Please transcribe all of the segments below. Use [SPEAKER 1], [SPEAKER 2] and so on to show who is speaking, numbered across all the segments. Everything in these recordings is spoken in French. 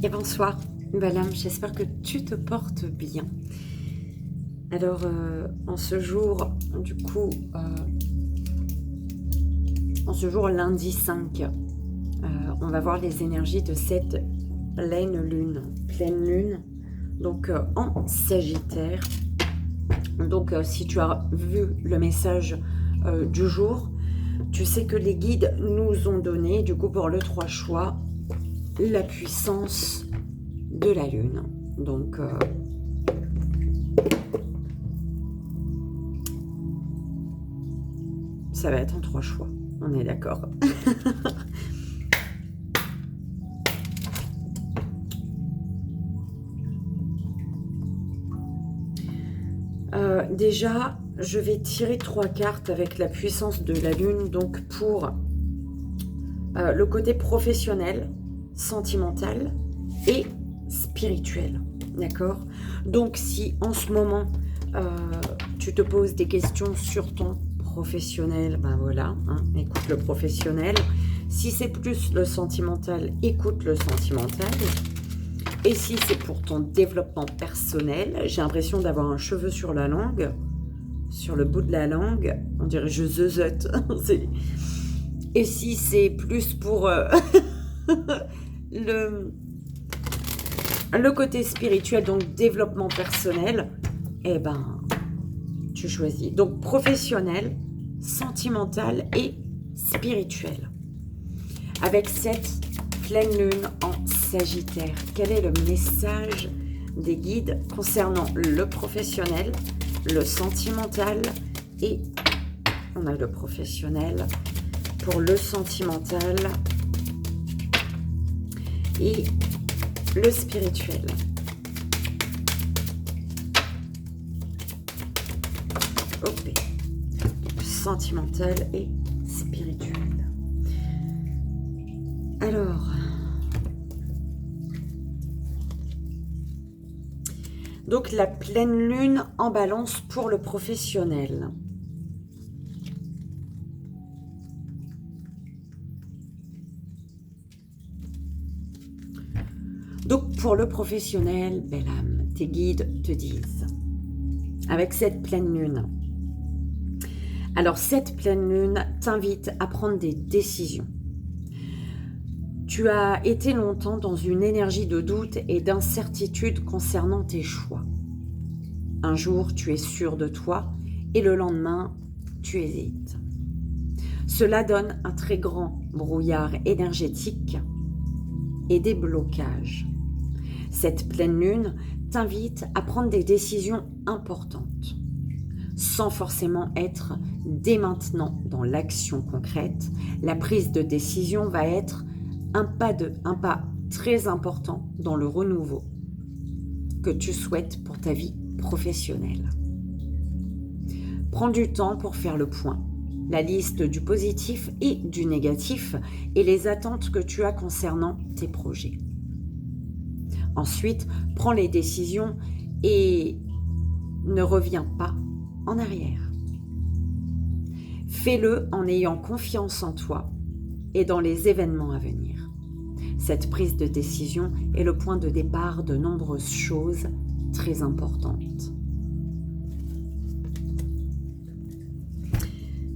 [SPEAKER 1] Et bonsoir, Balam, j'espère que tu te portes bien. Alors, en ce jour, lundi 5, on va voir les énergies de cette pleine lune, donc en Sagittaire. Donc, si tu as vu le message du jour, tu sais que les guides nous ont donné, du coup, pour le 3 choix, la puissance de la lune. Donc, ça va être en 3 choix, on est d'accord. Déjà, je vais tirer 3 cartes avec la puissance de la lune, donc pour le côté professionnel, sentimental et spirituel, d'accord? Donc, si en ce moment, tu te poses des questions sur ton professionnel, ben voilà, hein, écoute le professionnel. Si c'est plus le sentimental, écoute le sentimental. Et si c'est pour ton développement personnel, j'ai l'impression d'avoir un cheveu sur la langue, sur le bout de la langue, on dirait je zeuzote. Et si c'est plus pour le côté spirituel, donc développement personnel, eh ben, tu choisis. Donc professionnel, sentimental et spirituel. Avec cette pleine lune en Sagittaire, quel est le message des guides concernant le professionnel, le sentimental et on a le professionnel pour le sentimental et le spirituel. Ok. Donc, sentimental et spirituel. Alors, donc la pleine lune en balance pour le professionnel. Donc pour le professionnel, belle âme, tes guides te disent, avec cette pleine lune, alors cette pleine lune t'invite à prendre des décisions. Tu as été longtemps dans une énergie de doute et d'incertitude concernant tes choix. Un jour, tu es sûr de toi et le lendemain, tu hésites. Cela donne un très grand brouillard énergétique et des blocages. Cette pleine lune t'invite à prendre des décisions importantes, sans forcément être dès maintenant dans l'action concrète. La prise de décision va être un pas très important dans le renouveau que tu souhaites pour ta vie professionnelle. Prends du temps pour faire le point, la liste du positif et du négatif et les attentes que tu as concernant tes projets. Ensuite, prends les décisions et ne reviens pas en arrière. Fais-le en ayant confiance en toi et dans les événements à venir. Cette prise de décision est le point de départ de nombreuses choses très importantes.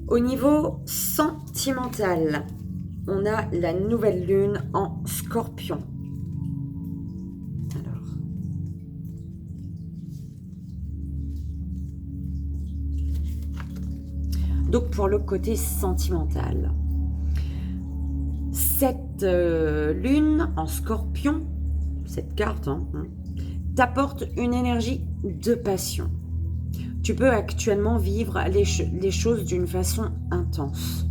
[SPEAKER 1] Au niveau sentimental, on a la nouvelle lune en Scorpion. Alors, donc pour le côté sentimental, cette lune en Scorpion, cette carte, t'apporte une énergie de passion. Tu peux actuellement vivre les choses d'une façon intense.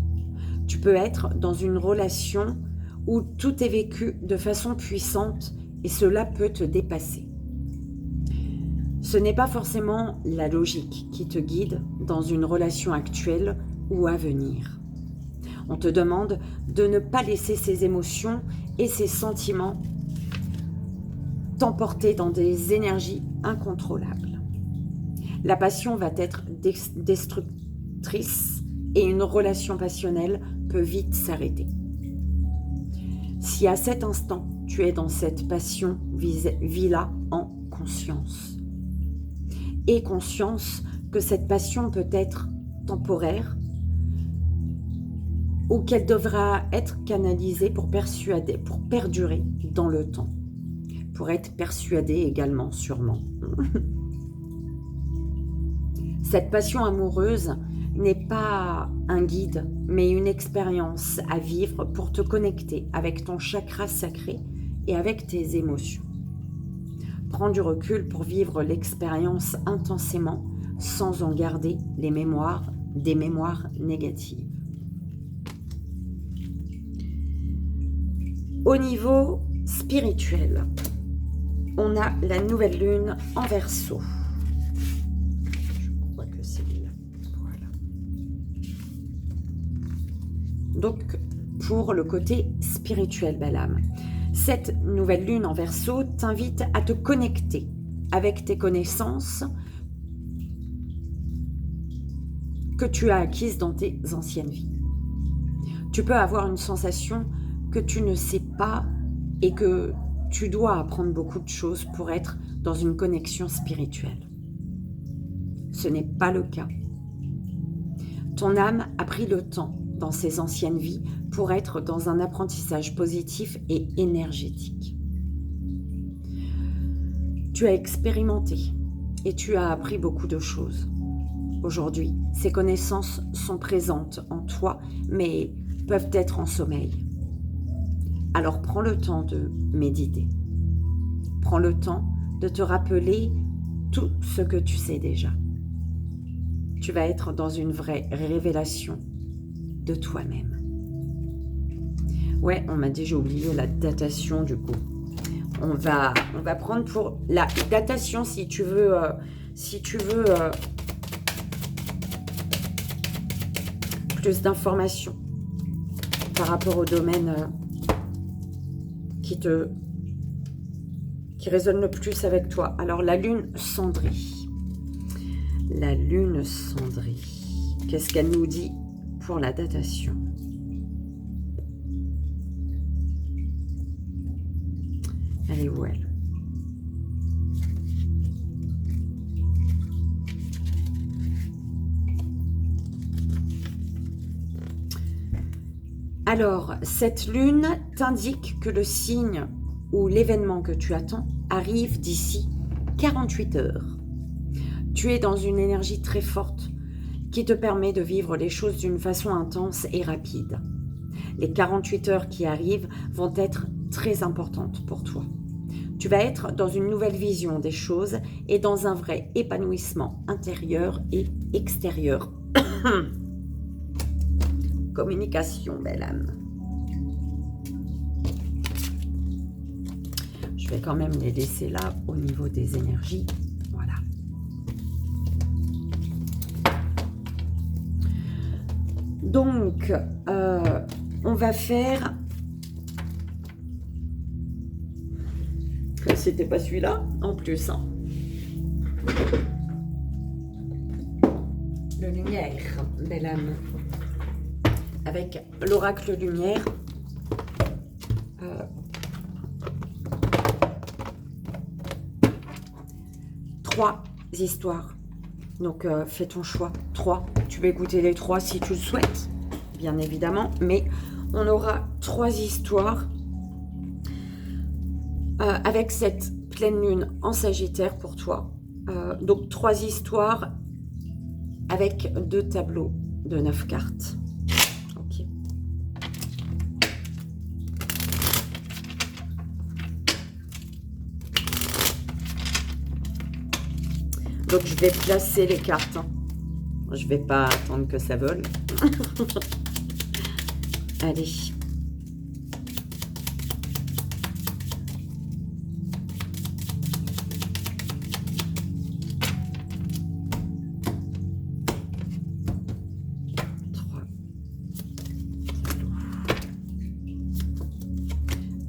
[SPEAKER 1] Tu peux être dans une relation où tout est vécu de façon puissante et cela peut te dépasser. Ce n'est pas forcément la logique qui te guide dans une relation actuelle ou à venir. On te demande de ne pas laisser ces émotions et ces sentiments t'emporter dans des énergies incontrôlables. La passion va être destructrice et une relation passionnelle peut vite s'arrêter. Si à cet instant, tu es dans cette passion, vis-la en conscience. Et conscience que cette passion peut être temporaire ou qu'elle devra être canalisée pour perdurer dans le temps. Pour être persuadée également, sûrement. Cette passion amoureuse n'est pas un guide, mais une expérience à vivre pour te connecter avec ton chakra sacré et avec tes émotions. Prends du recul pour vivre l'expérience intensément sans en garder des mémoires négatives. Au niveau spirituel, on a la nouvelle lune en Verseau. Je crois que c'est là. Voilà. Donc, pour le côté spirituel, belle âme, cette nouvelle lune en Verseau t'invite à te connecter avec tes connaissances que tu as acquises dans tes anciennes vies. Tu peux avoir une sensation que tu ne sais pas et que tu dois apprendre beaucoup de choses pour être dans une connexion spirituelle. Ce n'est pas le cas. Ton âme a pris le temps dans ses anciennes vies pour être dans un apprentissage positif et énergétique. Tu as expérimenté et tu as appris beaucoup de choses. Aujourd'hui, ces connaissances sont présentes en toi, mais peuvent être en sommeil. Alors prends le temps de méditer. Prends le temps de te rappeler tout ce que tu sais déjà. Tu vas être dans une vraie révélation de toi-même. Ouais, on m'a dit, j'ai oublié la datation du coup. On va prendre pour la datation si tu veux plus d'informations par rapport au domaine qui résonne le plus avec toi. Alors, la lune cendrée. La lune cendrée. Qu'est-ce qu'elle nous dit pour la datation? Elle est où, elle? Alors, cette lune t'indique que le signe ou l'événement que tu attends arrive d'ici 48 heures. Tu es dans une énergie très forte qui te permet de vivre les choses d'une façon intense et rapide. Les 48 heures qui arrivent vont être très importantes pour toi. Tu vas être dans une nouvelle vision des choses et dans un vrai épanouissement intérieur et extérieur. Communication, belle âme. Je vais quand même les laisser là au niveau des énergies. Voilà. Donc, on va faire... C'était pas celui-là, en plus. Hein. Le lumière, belle âme. Avec l'oracle lumière. Trois histoires. Donc, fais ton choix. 3. Tu peux écouter les 3 si tu le souhaites, bien évidemment. Mais on aura 3 histoires avec cette pleine lune en Sagittaire pour toi. Donc, 3 histoires avec 2 tableaux de 9 cartes. Ok. Donc, je vais placer les cartes. Hein. Je ne vais pas attendre que ça vole. Allez.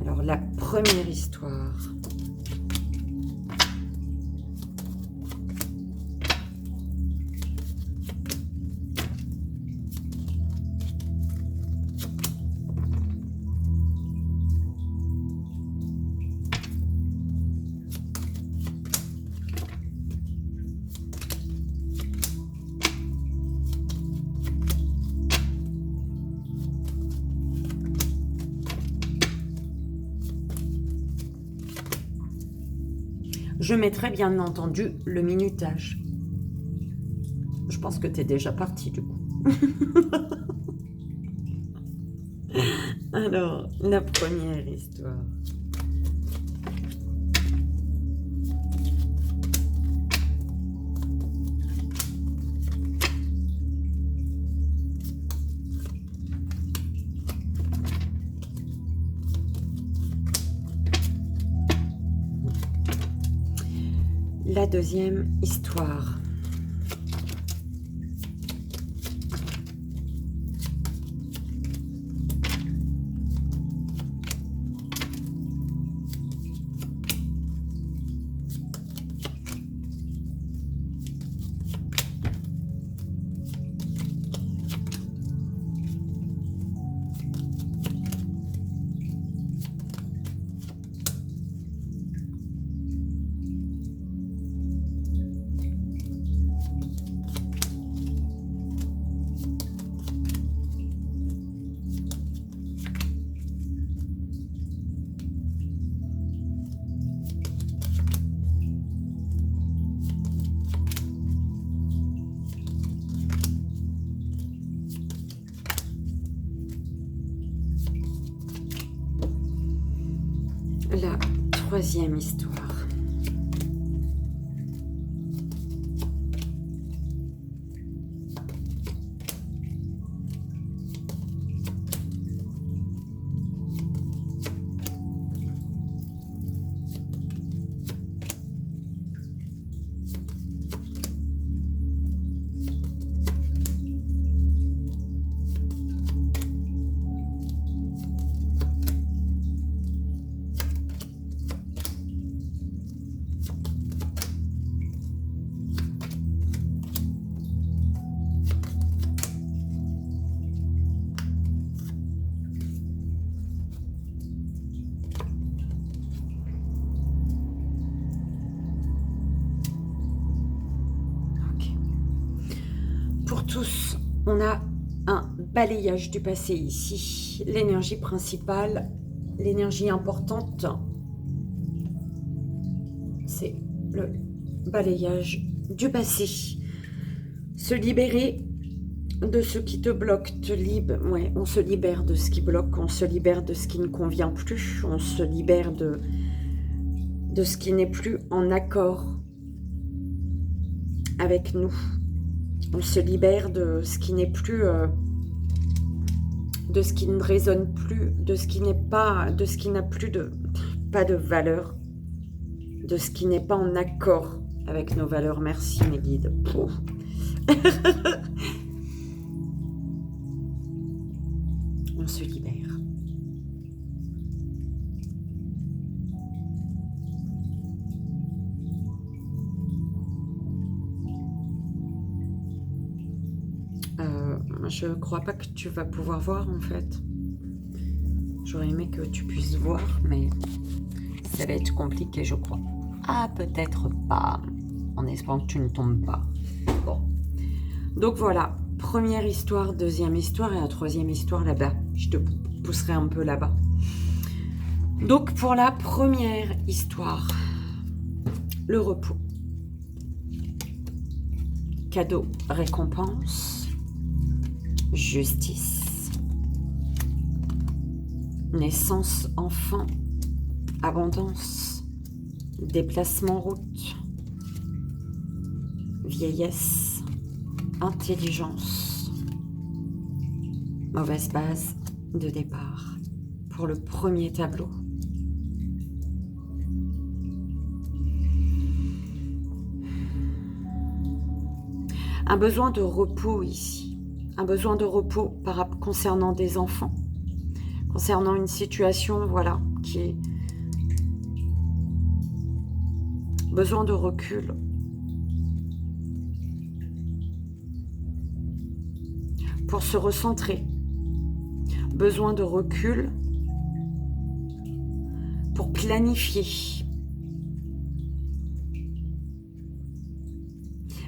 [SPEAKER 1] Alors, la première histoire. Je mettrai bien entendu le minutage. Je pense que tu es déjà parti du coup. Alors, la première histoire. La deuxième histoire. La troisième histoire. Pour tous, on a un balayage du passé ici. L'énergie principale, l'énergie importante, c'est le balayage du passé. Se libérer de ce qui te bloque, ouais, on se libère de ce qui bloque, on se libère de ce qui ne convient plus, on se libère de ce qui n'est plus en accord avec nous. On se libère de ce qui n'est plus, de ce qui ne résonne plus, de ce qui n'est pas, de ce qui n'a plus pas de valeur, de ce qui n'est pas en accord avec nos valeurs. Merci mes guides. On se libère. Je crois pas que tu vas pouvoir voir en fait. J'aurais aimé que tu puisses voir, mais ça va être compliqué, je crois. Ah, peut-être pas. En espérant que tu ne tombes pas. Bon. Donc voilà, première histoire, deuxième histoire et la troisième histoire là-bas. Je te pousserai un peu là-bas. Donc pour la première histoire, le repos. Cadeau, récompense. Justice, naissance, enfant, abondance, déplacement route, vieillesse, intelligence, mauvaise base de départ pour le premier tableau. Un besoin de repos ici. Un besoin de repos concernant des enfants, concernant une situation, voilà, qui est besoin de recul. Pour se recentrer, besoin de recul pour planifier.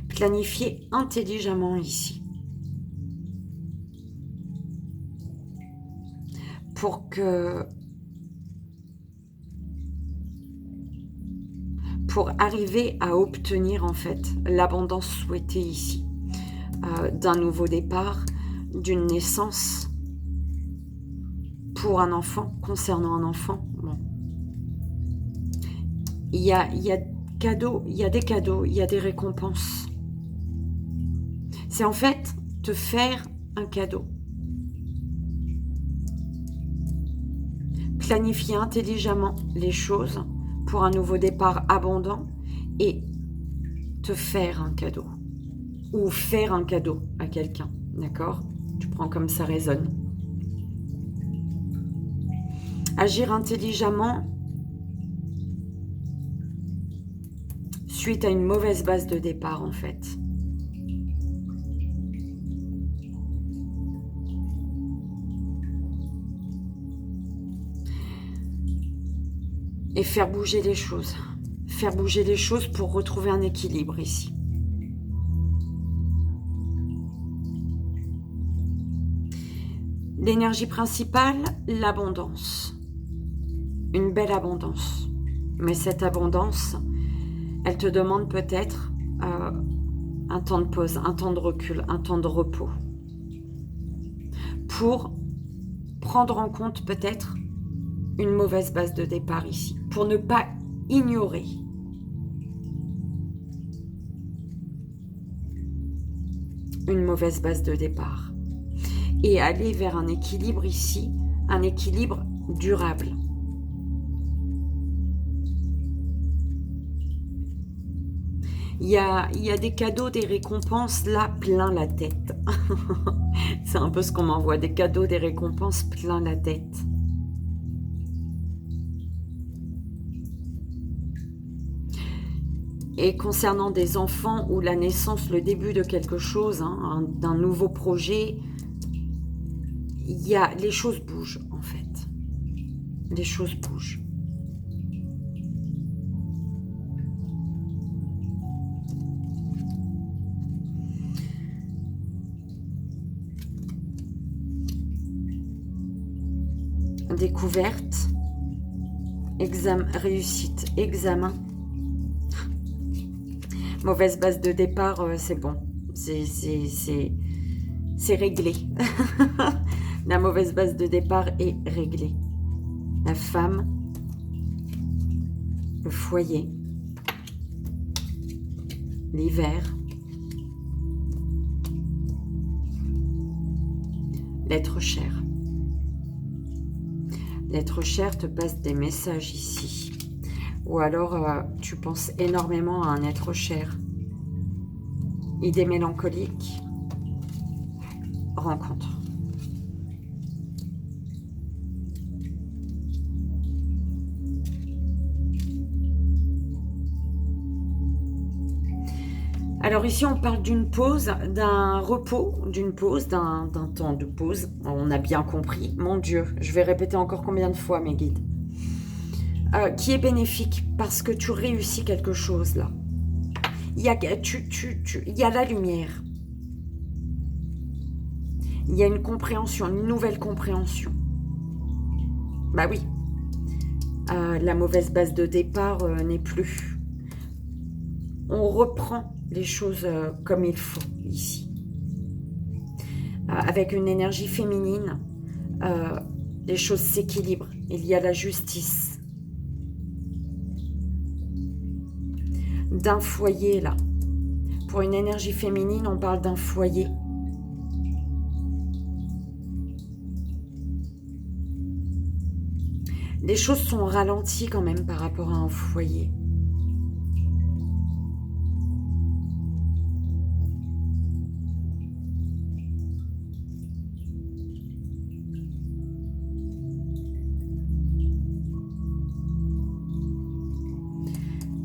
[SPEAKER 1] Planifier intelligemment ici. pour arriver à obtenir en fait l'abondance souhaitée ici, d'un nouveau départ, d'une naissance, pour un enfant, concernant un enfant. Bon. Il y a cadeaux, il y a des cadeaux, il y a des récompenses. C'est en fait te faire un cadeau. Planifier intelligemment les choses pour un nouveau départ abondant et te faire un cadeau. Ou faire un cadeau à quelqu'un, d'accord? Tu prends comme ça résonne. Agir intelligemment suite à une mauvaise base de départ en fait. Et faire bouger les choses. Faire bouger les choses pour retrouver un équilibre ici. L'énergie principale, l'abondance. Une belle abondance. Mais cette abondance, elle te demande peut-être un temps de pause, un temps de recul, un temps de repos. Pour prendre en compte peut-être une mauvaise base de départ ici. Pour ne pas ignorer une mauvaise base de départ. Et aller vers un équilibre ici, un équilibre durable. Il y a des cadeaux, des récompenses là, plein la tête. C'est un peu ce qu'on m'envoie, des cadeaux, des récompenses plein la tête. Et concernant des enfants ou la naissance, le début de quelque chose, d'un nouveau projet, les choses bougent en fait. Les choses bougent. Découverte, réussite, examen. Mauvaise base de départ, c'est bon. C'est réglé. La mauvaise base de départ est réglée. La femme, le foyer, l'hiver, l'être cher. L'être cher te passe des messages ici. Ou alors, tu penses énormément à un être cher. Idée mélancolique. Rencontre. Alors ici, on parle d'une pause, d'un repos, d'une pause, d'un temps de pause. On a bien compris. Mon Dieu, je vais répéter encore combien de fois, mes guides. Qui est bénéfique parce que tu réussis quelque chose là. Il y a la lumière. Il y a une compréhension, une nouvelle compréhension. Bah oui. La mauvaise base de départ n'est plus. On reprend les choses comme il faut ici. Avec une énergie féminine, les choses s'équilibrent. Il y a la justice. D'un foyer là. Pour une énergie féminine, on parle d'un foyer. Les choses sont ralenties quand même par rapport à un foyer.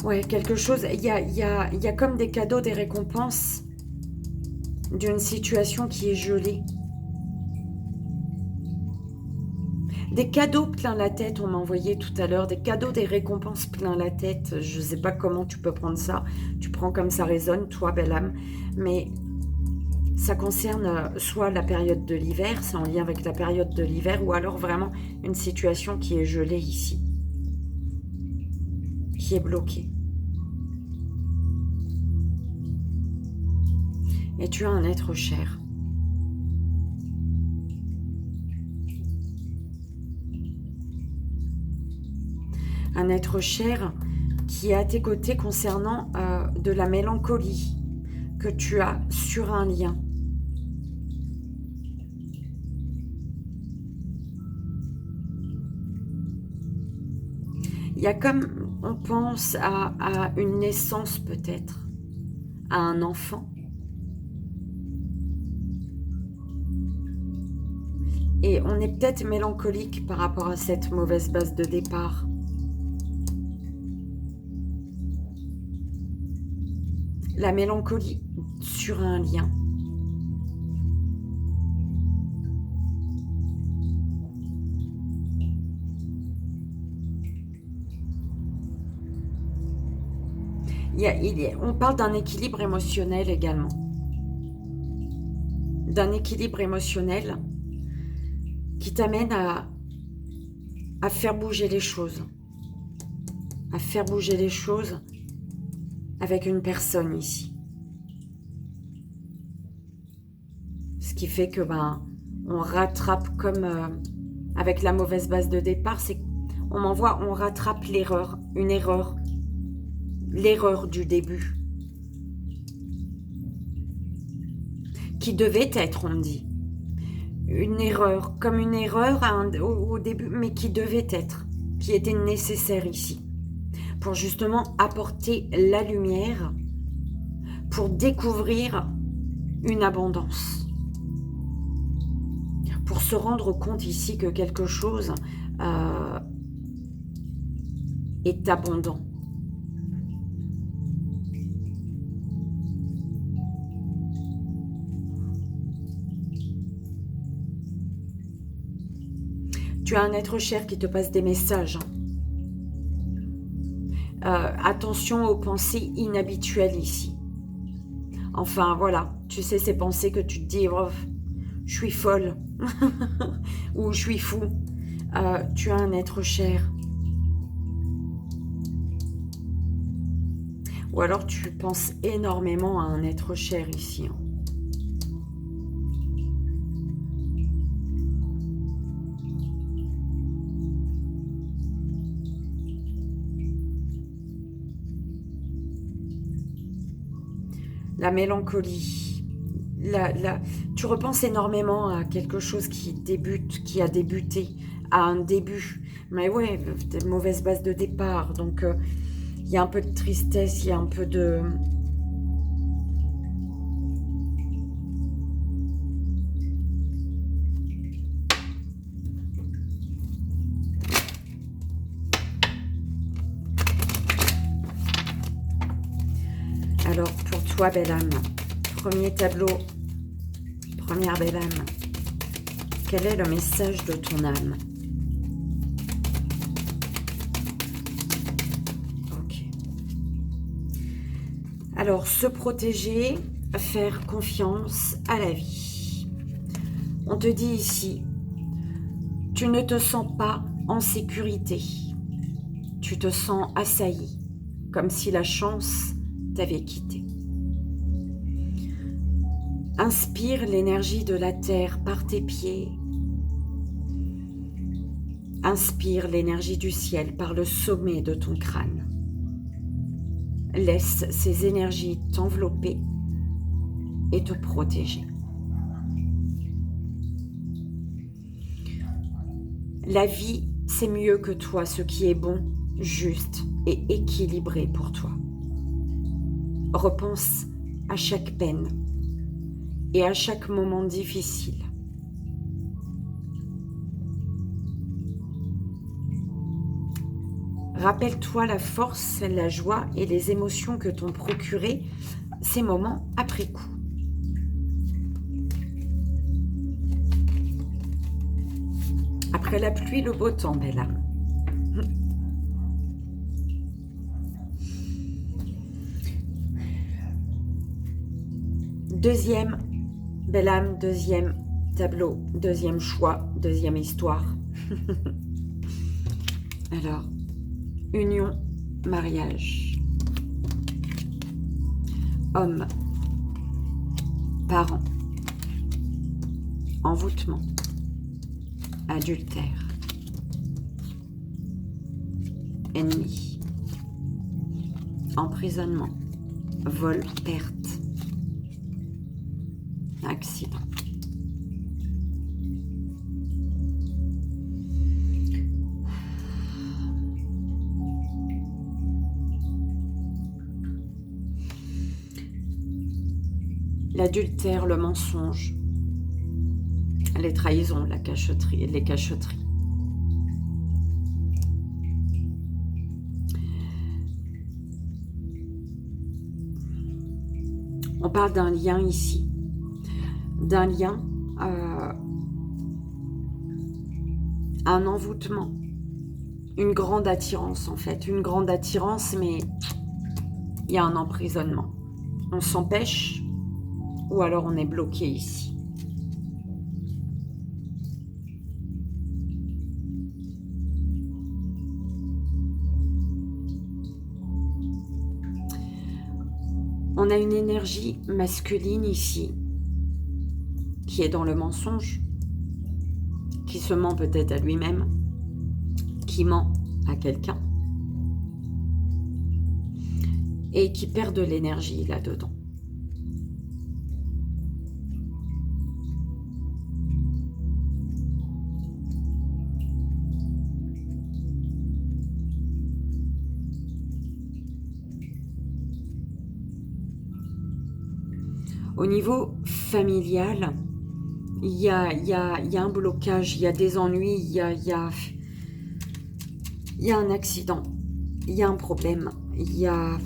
[SPEAKER 1] Ouais, quelque chose, il y a comme des cadeaux, des récompenses d'une situation qui est gelée. Des cadeaux plein la tête, on m'a envoyé tout à l'heure, des cadeaux, des récompenses plein la tête. Je ne sais pas comment tu peux prendre ça. Tu prends comme ça résonne, toi, belle âme. Mais ça concerne soit la période de l'hiver, c'est en lien avec la période de l'hiver, ou alors vraiment une situation qui est gelée ici, qui est bloquée. et tu as un être cher. Un être cher qui est à tes côtés concernant de la mélancolie que tu as sur un lien. Il y a comme, on pense à une naissance peut-être, à un enfant. Et on est peut-être mélancolique par rapport à cette mauvaise base de départ. La mélancolie sur un lien. On parle d'un équilibre émotionnel également. D'un équilibre émotionnel qui t'amène à faire bouger les choses. À faire bouger les choses avec une personne ici. Ce qui fait que on rattrape comme avec la mauvaise base de départ, c'est on rattrape l'erreur, une erreur. L'erreur du début. Qui devait être, on me dit. Une erreur, comme une erreur au début, mais qui devait être, qui était nécessaire ici. Pour justement apporter la lumière, pour découvrir une abondance. Pour se rendre compte ici que quelque chose est abondant. Tu as un être cher qui te passe des messages. Attention aux pensées inhabituelles ici. Enfin, voilà. Tu sais, ces pensées que tu te dis, oh, je suis folle. Ou je suis fou. Tu as un être cher. Ou alors tu penses énormément à un être cher ici. La mélancolie. Tu repenses énormément à quelque chose qui a débuté, à un début. Mais ouais, mauvaise base de départ. Donc, il y a un peu de tristesse, il y a un peu de... Alors, pour toi, belle âme, premier tableau, première belle âme, quel est le message de ton âme? Ok. Alors, se protéger, faire confiance à la vie. On te dit ici, tu ne te sens pas en sécurité. Tu te sens assailli, comme si la chance t'avait quitté. Inspire l'énergie de la terre par tes pieds. Inspire l'énergie du ciel par le sommet de ton crâne. Laisse ces énergies t'envelopper et te protéger. La vie, c'est mieux que toi, ce qui est bon, juste et équilibré pour toi. Repense à chaque peine et à chaque moment difficile. Rappelle-toi la force, la joie et les émotions que t'ont procuré ces moments après coup. Après la pluie, le beau temps, belle âme. Deuxième, belle âme, deuxième tableau, deuxième choix, deuxième histoire. Alors, union, mariage. Homme, parents, envoûtement, adultère, ennemi, emprisonnement, vol, perte, accident. L'adultère, le mensonge, les trahisons, la cacheterie, les cacheteries. On parle d'un lien ici, d'un lien, un envoûtement, une grande attirance en fait, une grande attirance, mais il y a un emprisonnement. On s'empêche ou alors on est bloqué ici. On a une énergie masculine ici, qui est dans le mensonge, qui se ment peut-être à lui-même, qui ment à quelqu'un, et qui perd de l'énergie là-dedans. Au niveau familial, il y a un blocage, il y a des ennuis, il y a un accident, il y a un problème, il y a...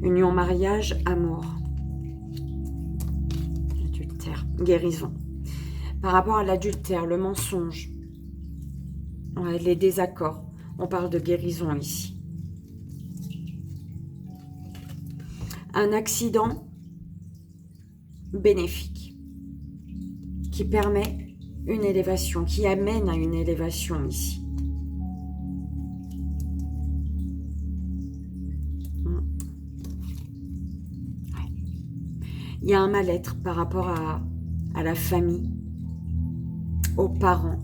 [SPEAKER 1] Union, mariage, amour, adultère, guérison. Par rapport à l'adultère, le mensonge, les désaccords, on parle de guérison ici. Un accident bénéfique qui permet une élévation, qui amène à une élévation ici. Il y a un mal-être par rapport à la famille, aux parents.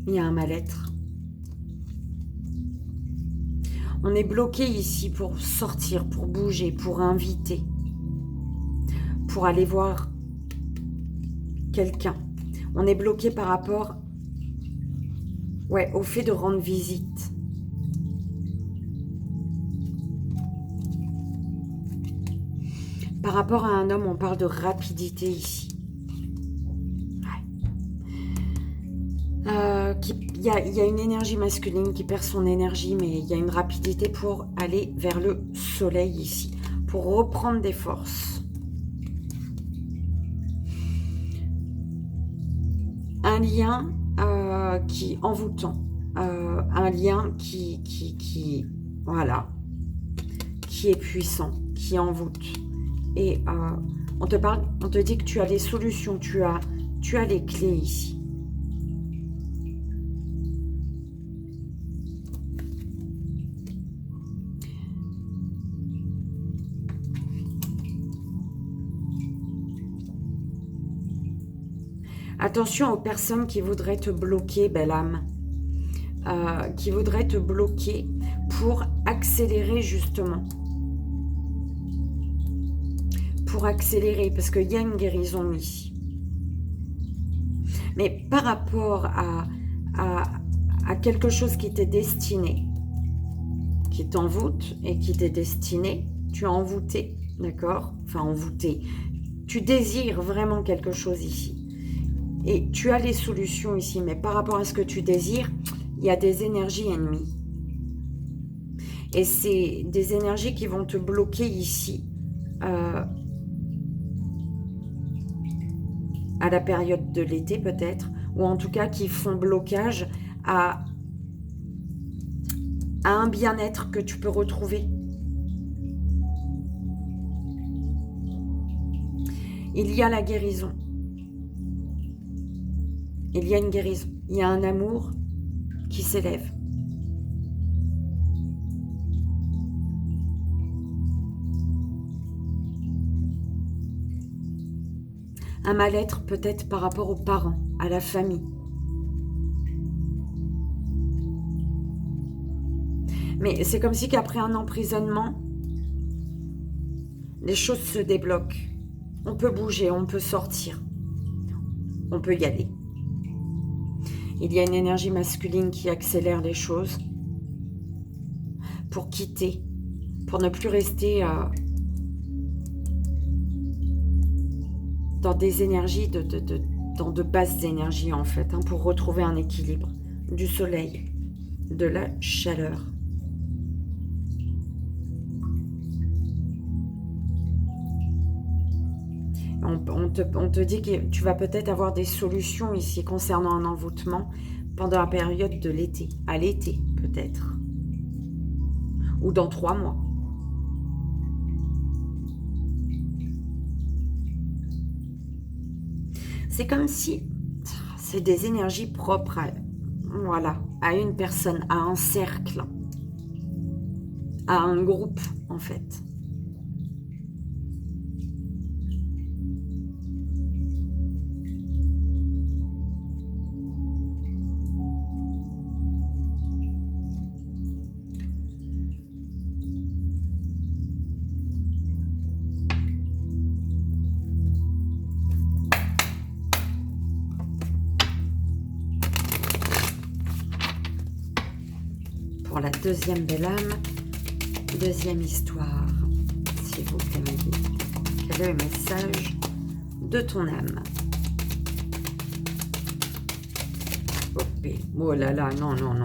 [SPEAKER 1] Il y a un mal-être. On est bloqué ici pour sortir, pour bouger, pour inviter, pour aller voir quelqu'un. On est bloqué par rapport au fait de rendre visite. Par rapport à un homme, on parle de rapidité ici. Il y a une énergie masculine qui perd son énergie, mais il y a une rapidité pour aller vers le soleil ici, pour reprendre des forces. Un lien qui envoûtant, un lien qui est puissant, qui envoûte. Et on te dit que tu as les solutions, tu as les clés ici. Attention aux personnes qui voudraient te bloquer, belle âme, qui voudraient te bloquer pour accélérer justement. Pour accélérer, parce qu'il y a une guérison ici. Mais par rapport à quelque chose qui t'est destiné, qui t'envoûte et qui t'est destiné, tu es envoûté, d'accord? Enfin, envoûté. Tu désires vraiment quelque chose ici. Et tu as les solutions ici, mais par rapport à ce que tu désires, il y a des énergies ennemies. Et c'est des énergies qui vont te bloquer ici. À la période de l'été peut-être, ou en tout cas qui font blocage à un bien-être que tu peux retrouver. Il y a la guérison. Il y a une guérison. Il y a un amour qui s'élève. Un mal-être peut-être par rapport aux parents, à la famille. Mais c'est comme si qu'après un emprisonnement, les choses se débloquent. On peut bouger, on peut sortir. On peut y aller. Il y a une énergie masculine qui accélère les choses pour quitter, pour ne plus rester dans des énergies, dans de basses énergies en fait, pour retrouver un équilibre, du soleil, de la chaleur. On te dit que tu vas peut-être avoir des solutions ici concernant un envoûtement pendant la période de l'été, à l'été peut-être, ou dans 3 mois. C'est comme si c'est des énergies propres à une personne, à un cercle, à un groupe en fait. Pour la deuxième belle âme, deuxième histoire, s'il vous plaît, ma vie. Quel est le message de ton âme? Oh là là, non, non, non.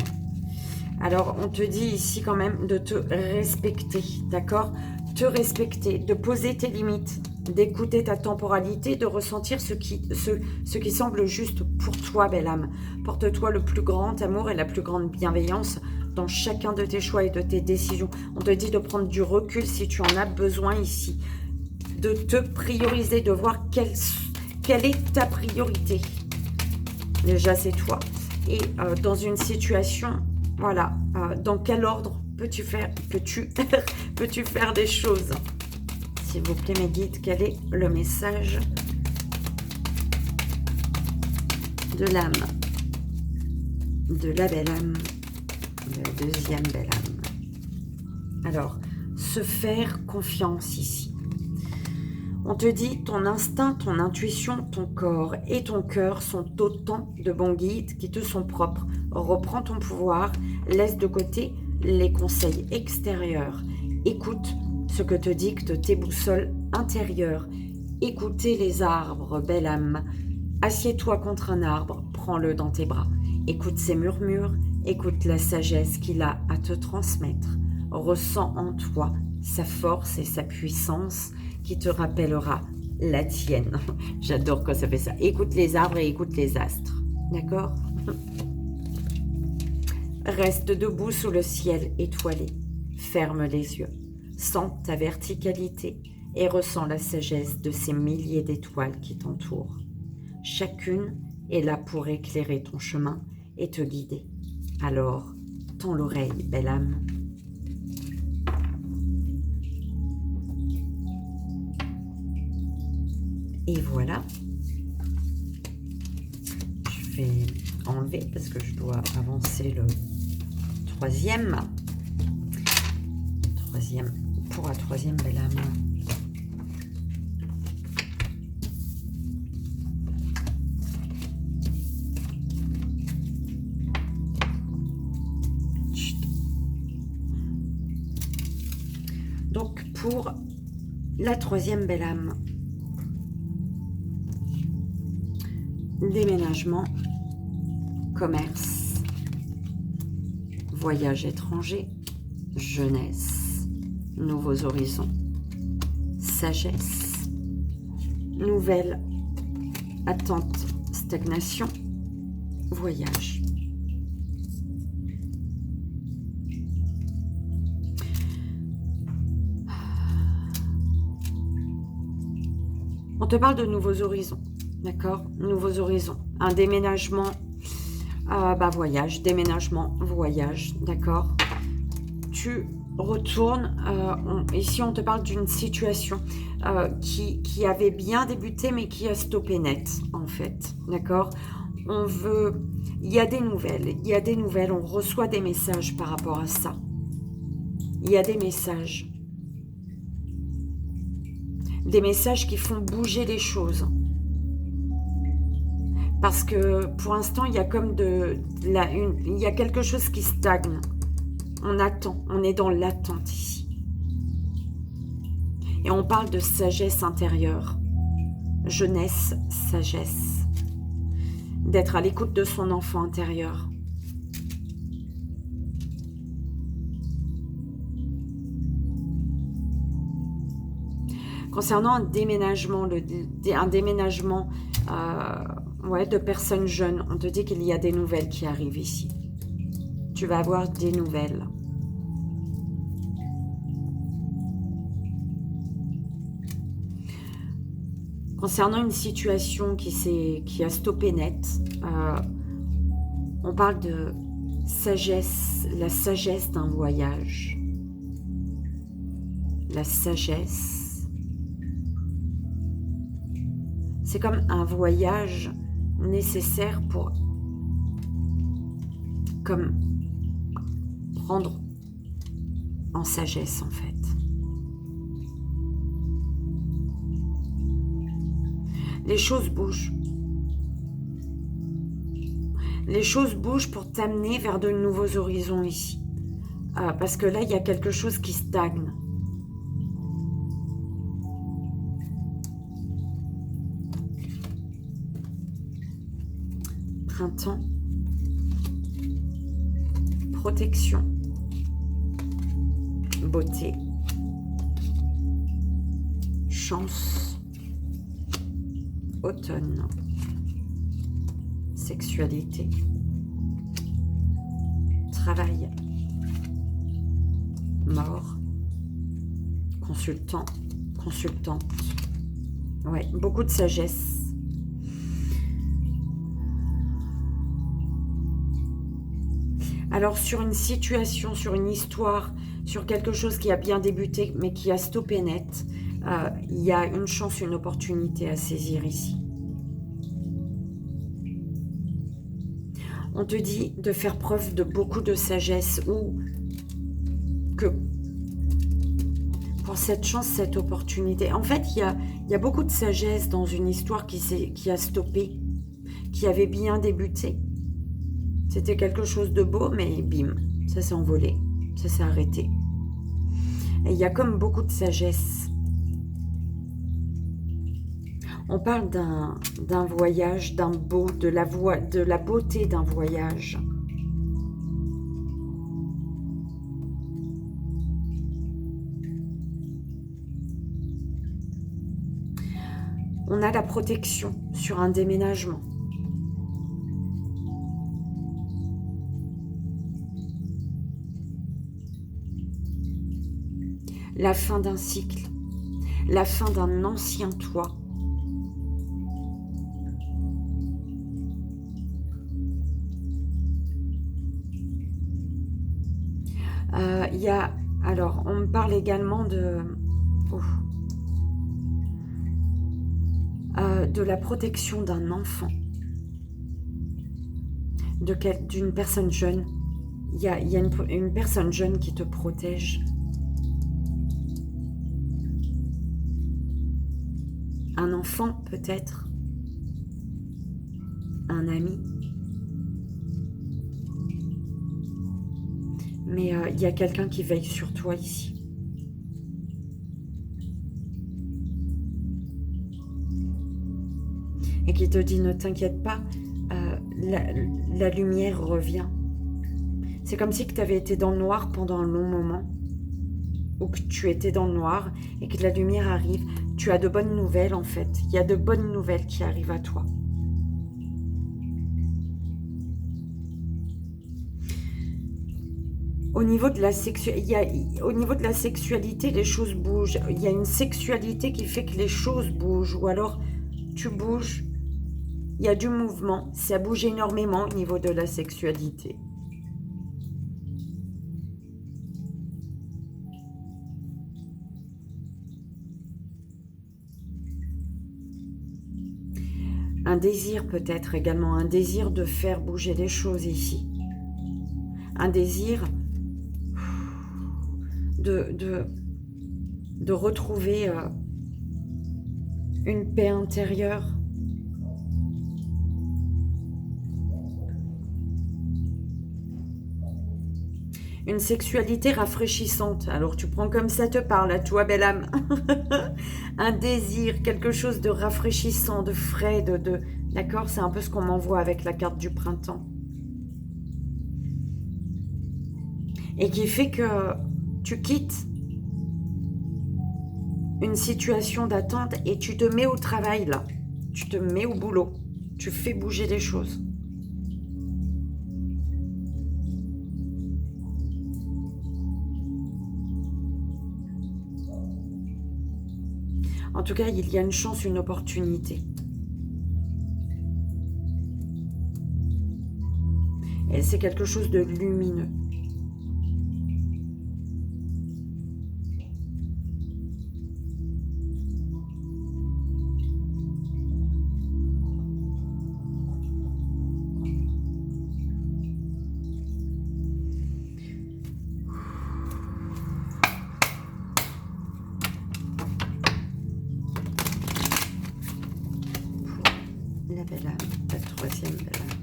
[SPEAKER 1] Alors, on te dit ici quand même de te respecter, d'accord? Te respecter, de poser tes limites, d'écouter ta temporalité, de ressentir ce qui semble juste pour toi, belle âme. Porte-toi le plus grand amour et la plus grande bienveillance dans chacun de tes choix et de tes décisions. On te dit de prendre du recul si tu en as besoin ici, de te prioriser, de voir quelle est ta priorité. Déjà, c'est toi. Et dans une situation, voilà, dans quel ordre peux-tu faire des choses? S'il vous plaît, mes guides, quel est le message de l'âme, de la belle âme, de la deuxième belle âme? Alors, se faire confiance ici. On te dit, ton instinct, ton intuition, ton corps et ton cœur sont autant de bons guides qui te sont propres. Reprends ton pouvoir, laisse de côté les conseils extérieurs. Écoute ce que te dictent tes boussoles intérieures. Écoutez les arbres, belle âme. Assieds-toi contre un arbre, prends-le dans tes bras. Écoute ses murmures, écoute la sagesse qu'il a à te transmettre. Ressens en toi sa force et sa puissance qui te rappellera la tienne. J'adore quand ça fait ça. Écoute les arbres et écoute les astres. D'accord? Reste debout sous le ciel étoilé. Ferme les yeux. Sens ta verticalité et ressens la sagesse de ces milliers d'étoiles qui t'entourent. Chacune est là pour éclairer ton chemin et te guider. Alors, tends l'oreille, belle âme. Et voilà. Je vais enlever parce que je dois avancer le troisième. Pour la troisième belle âme. Donc pour la troisième belle âme, déménagement, commerce, voyage étranger, jeunesse, nouveaux horizons, sagesse, nouvelle attente, stagnation, voyage. On te parle de nouveaux horizons, d'accord? Nouveaux horizons. Un déménagement, voyage, déménagement, voyage, d'accord? Tu retournes, ici on te parle d'une situation qui avait bien débuté mais qui a stoppé net, en fait, d'accord? Il y a des nouvelles, on reçoit des messages par rapport à ça. Il y a des messages. Des messages qui font bouger les choses. Parce que pour l'instant, il y a comme il y a quelque chose qui stagne. On attend, on est dans l'attente ici. Et on parle de sagesse intérieure. Jeunesse, sagesse. D'être à l'écoute de son enfant intérieur. Concernant un déménagement, de personnes jeunes, on te dit qu'il y a des nouvelles qui arrivent ici. Tu vas avoir des nouvelles. Concernant une situation qui a stoppé net, on parle de sagesse, la sagesse d'un voyage. La sagesse. C'est comme un voyage nécessaire pour prendre en sagesse, en fait. Les choses bougent. Les choses bougent pour t'amener vers de nouveaux horizons ici. Parce que là, il y a quelque chose qui stagne. Printemps, protection, beauté, chance, automne, sexualité, travail, mort, consultant, consultante. Ouais, beaucoup de sagesse. Alors sur une situation, sur une histoire, sur quelque chose qui a bien débuté mais qui a stoppé net, il y a une chance, une opportunité à saisir ici. On te dit de faire preuve de beaucoup de sagesse ou que pour cette chance, cette opportunité. En fait, il y a beaucoup de sagesse dans une histoire qui a stoppé, qui avait bien débuté. C'était quelque chose de beau, mais bim, ça s'est envolé, ça s'est arrêté. Et il y a comme beaucoup de sagesse. On parle d'un voyage, de la beauté d'un voyage. On a la protection sur un déménagement. La fin d'un cycle, la fin d'un ancien toi. Alors, on me parle également de la protection d'un enfant, d'une personne jeune. Il y a une personne jeune qui te protège. Un enfant peut-être, un ami. Mais il y a quelqu'un qui veille sur toi ici. Et qui te dit, ne t'inquiète pas, la lumière revient. C'est comme si tu avais été dans le noir pendant un long moment, ou que tu étais dans le noir et que la lumière arrive. Tu as de bonnes nouvelles en fait. Il y a de bonnes nouvelles qui arrivent à toi. Au niveau de la au niveau de la sexualité, les choses bougent. Il y a une sexualité qui fait que les choses bougent. Ou alors, tu bouges. Il y a du mouvement. Ça bouge énormément au niveau de la sexualité. Un désir peut-être également. Un désir de faire bouger les choses ici. Un désir de retrouver une paix intérieure. Une sexualité rafraîchissante. Alors tu prends comme ça te parle à toi, belle âme. Un désir, quelque chose de rafraîchissant, de frais, D'accord, c'est un peu ce qu'on m'envoie avec la carte du printemps. Et qui fait que tu quittes une situation d'attente et tu te mets au travail là. Tu te mets au boulot. Tu fais bouger les choses. En tout cas, il y a une chance, une opportunité. Et c'est quelque chose de lumineux. La belle âme, la troisième belle âme.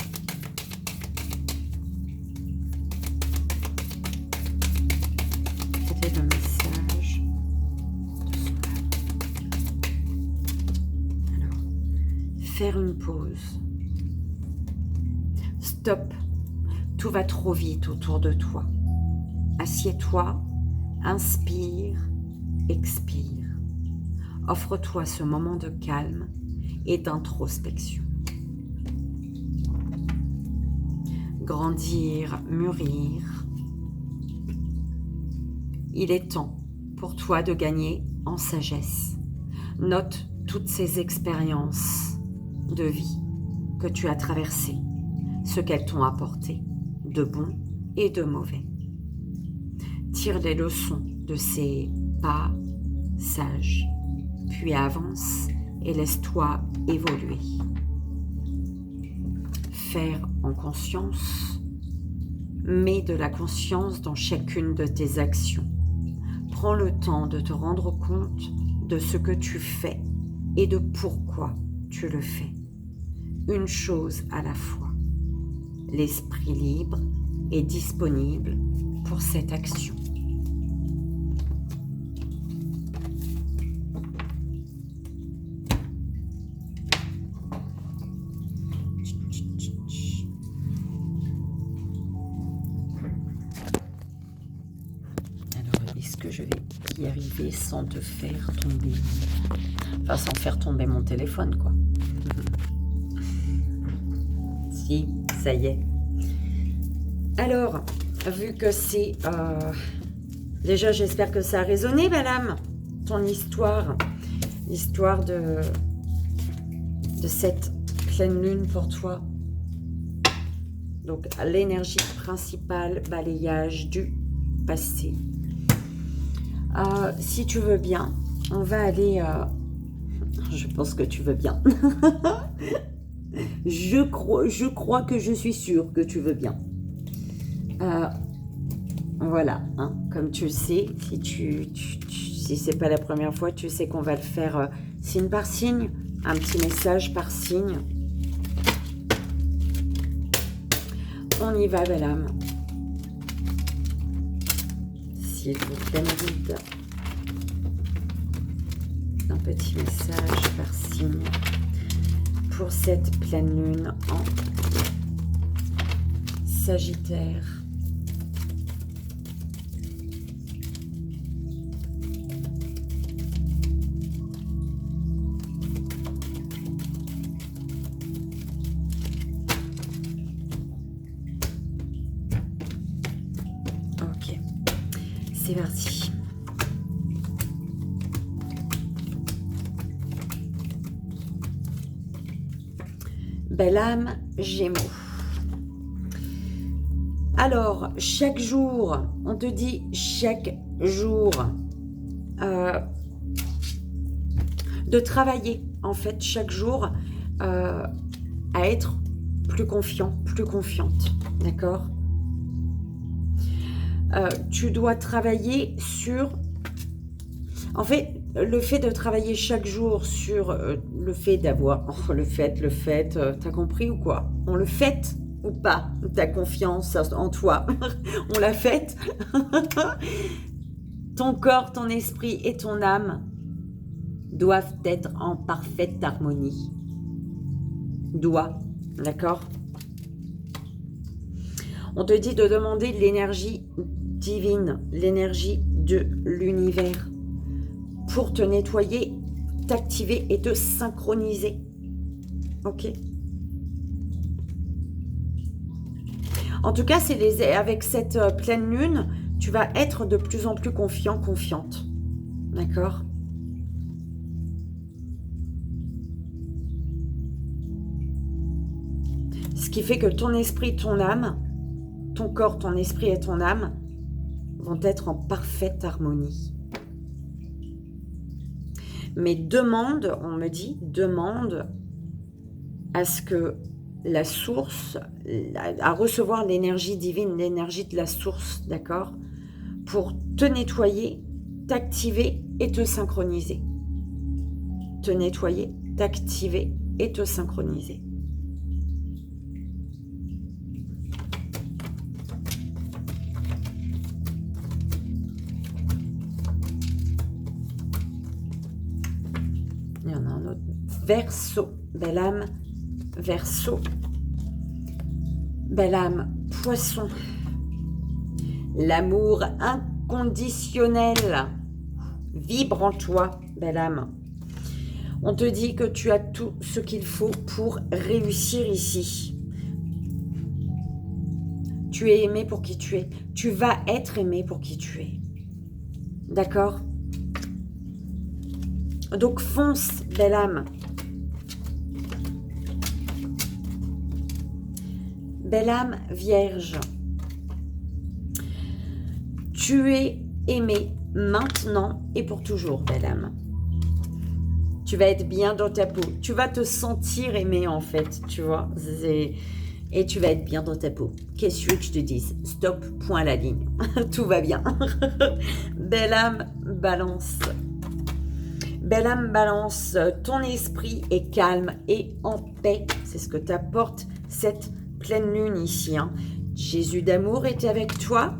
[SPEAKER 1] Quel est le message de son âme? Alors, faire une pause. Stop. Tout va trop vite autour de toi. Assieds-toi, inspire, expire. Offre-toi ce moment de calme et d'introspection. Grandir, mûrir. Il est temps pour toi de gagner en sagesse. Note toutes ces expériences de vie que tu as traversées, ce qu'elles t'ont apporté, de bon et de mauvais. Tire les leçons de ces pas sages, puis avance et laisse-toi évoluer. Faire en conscience, mets de la conscience dans chacune de tes actions. Prends le temps de te rendre compte de ce que tu fais et de pourquoi tu le fais. Une chose à la fois. L'esprit libre est disponible pour cette action. Je vais y arriver sans te faire tomber, enfin sans faire tomber mon téléphone quoi. Si, ça y est. Alors, vu que c'est déjà j'espère que ça a résonné belle âme, ton histoire, l'histoire de cette pleine lune pour toi. Donc l'énergie principale, balayage du passé. Si tu veux bien, on va aller... je pense que tu veux bien. je crois que je suis sûre que tu veux bien. Voilà, hein, comme tu le sais, si c'est pas la première fois, tu sais qu'on va le faire signe par signe, un petit message par signe. On y va, belle âme. S'il vous plaît, mon guide. Un petit message par signe pour cette pleine lune en Sagittaire. Ok. C'est parti. Belle âme, Gémeaux. Alors, chaque jour, on te dit chaque jour de travailler, en fait, chaque jour à être plus confiant, plus confiante, d'accord? Tu dois travailler sur... En fait, le fait de travailler chaque jour sur le fait d'avoir... Oh, le fait, t'as compris ou quoi? On le fait ou pas? Ta confiance en toi, on l'a faite. Ton corps, ton esprit et ton âme doivent être en parfaite harmonie. D'accord? On te dit de demander l'énergie divine, l'énergie de l'univers pour te nettoyer, t'activer et te synchroniser. Ok? En tout cas, avec cette pleine lune, tu vas être de plus en plus confiant, confiante. D'accord? Ce qui fait que ton esprit, ton âme, ton corps, ton esprit et ton âme vont être en parfaite harmonie. Mais demande, on me dit, demande à ce que la source, à recevoir l'énergie divine, l'énergie de la source, d'accord? Pour te nettoyer, t'activer et te synchroniser. Te nettoyer, t'activer et te synchroniser. Il y en a un autre. Verseau, belle âme, Verseau. Belle âme, Poisson. L'amour inconditionnel vibre en toi, belle âme. On te dit que tu as tout ce qu'il faut pour réussir ici. Tu es aimé pour qui tu es. Tu vas être aimé pour qui tu es. D'accord? Donc fonce, belle âme. Belle âme vierge. Tu es aimé maintenant et pour toujours, belle âme. Tu vas être bien dans ta peau. Tu vas te sentir aimé en fait, tu vois. Et tu vas être bien dans ta peau. Qu'est-ce que je te dise? Stop, point à la ligne. Tout va bien. Belle âme balance. Belle âme balance, ton esprit est calme et en paix. C'est ce que t'apporte cette pleine lune ici. Hein. Jésus d'amour est avec toi.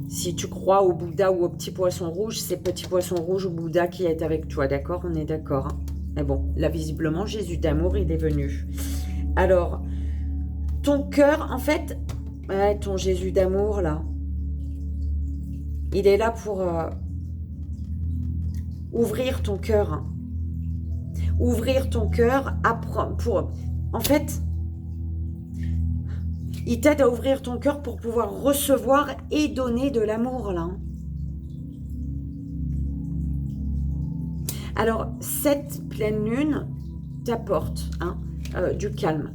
[SPEAKER 1] Si tu crois au Bouddha ou au petit poisson rouge, c'est petit poisson rouge ou Bouddha qui est avec toi. D'accord? On est d'accord. Hein. Mais bon, là visiblement, Jésus d'amour, il est venu. Alors, ton cœur, en fait, ouais, ton Jésus d'amour, là, il est là pour... ouvrir ton cœur. Hein. Ouvrir ton cœur pour... En fait, il t'aide à ouvrir ton cœur pour pouvoir recevoir et donner de l'amour, là. Alors, cette pleine lune t'apporte du calme.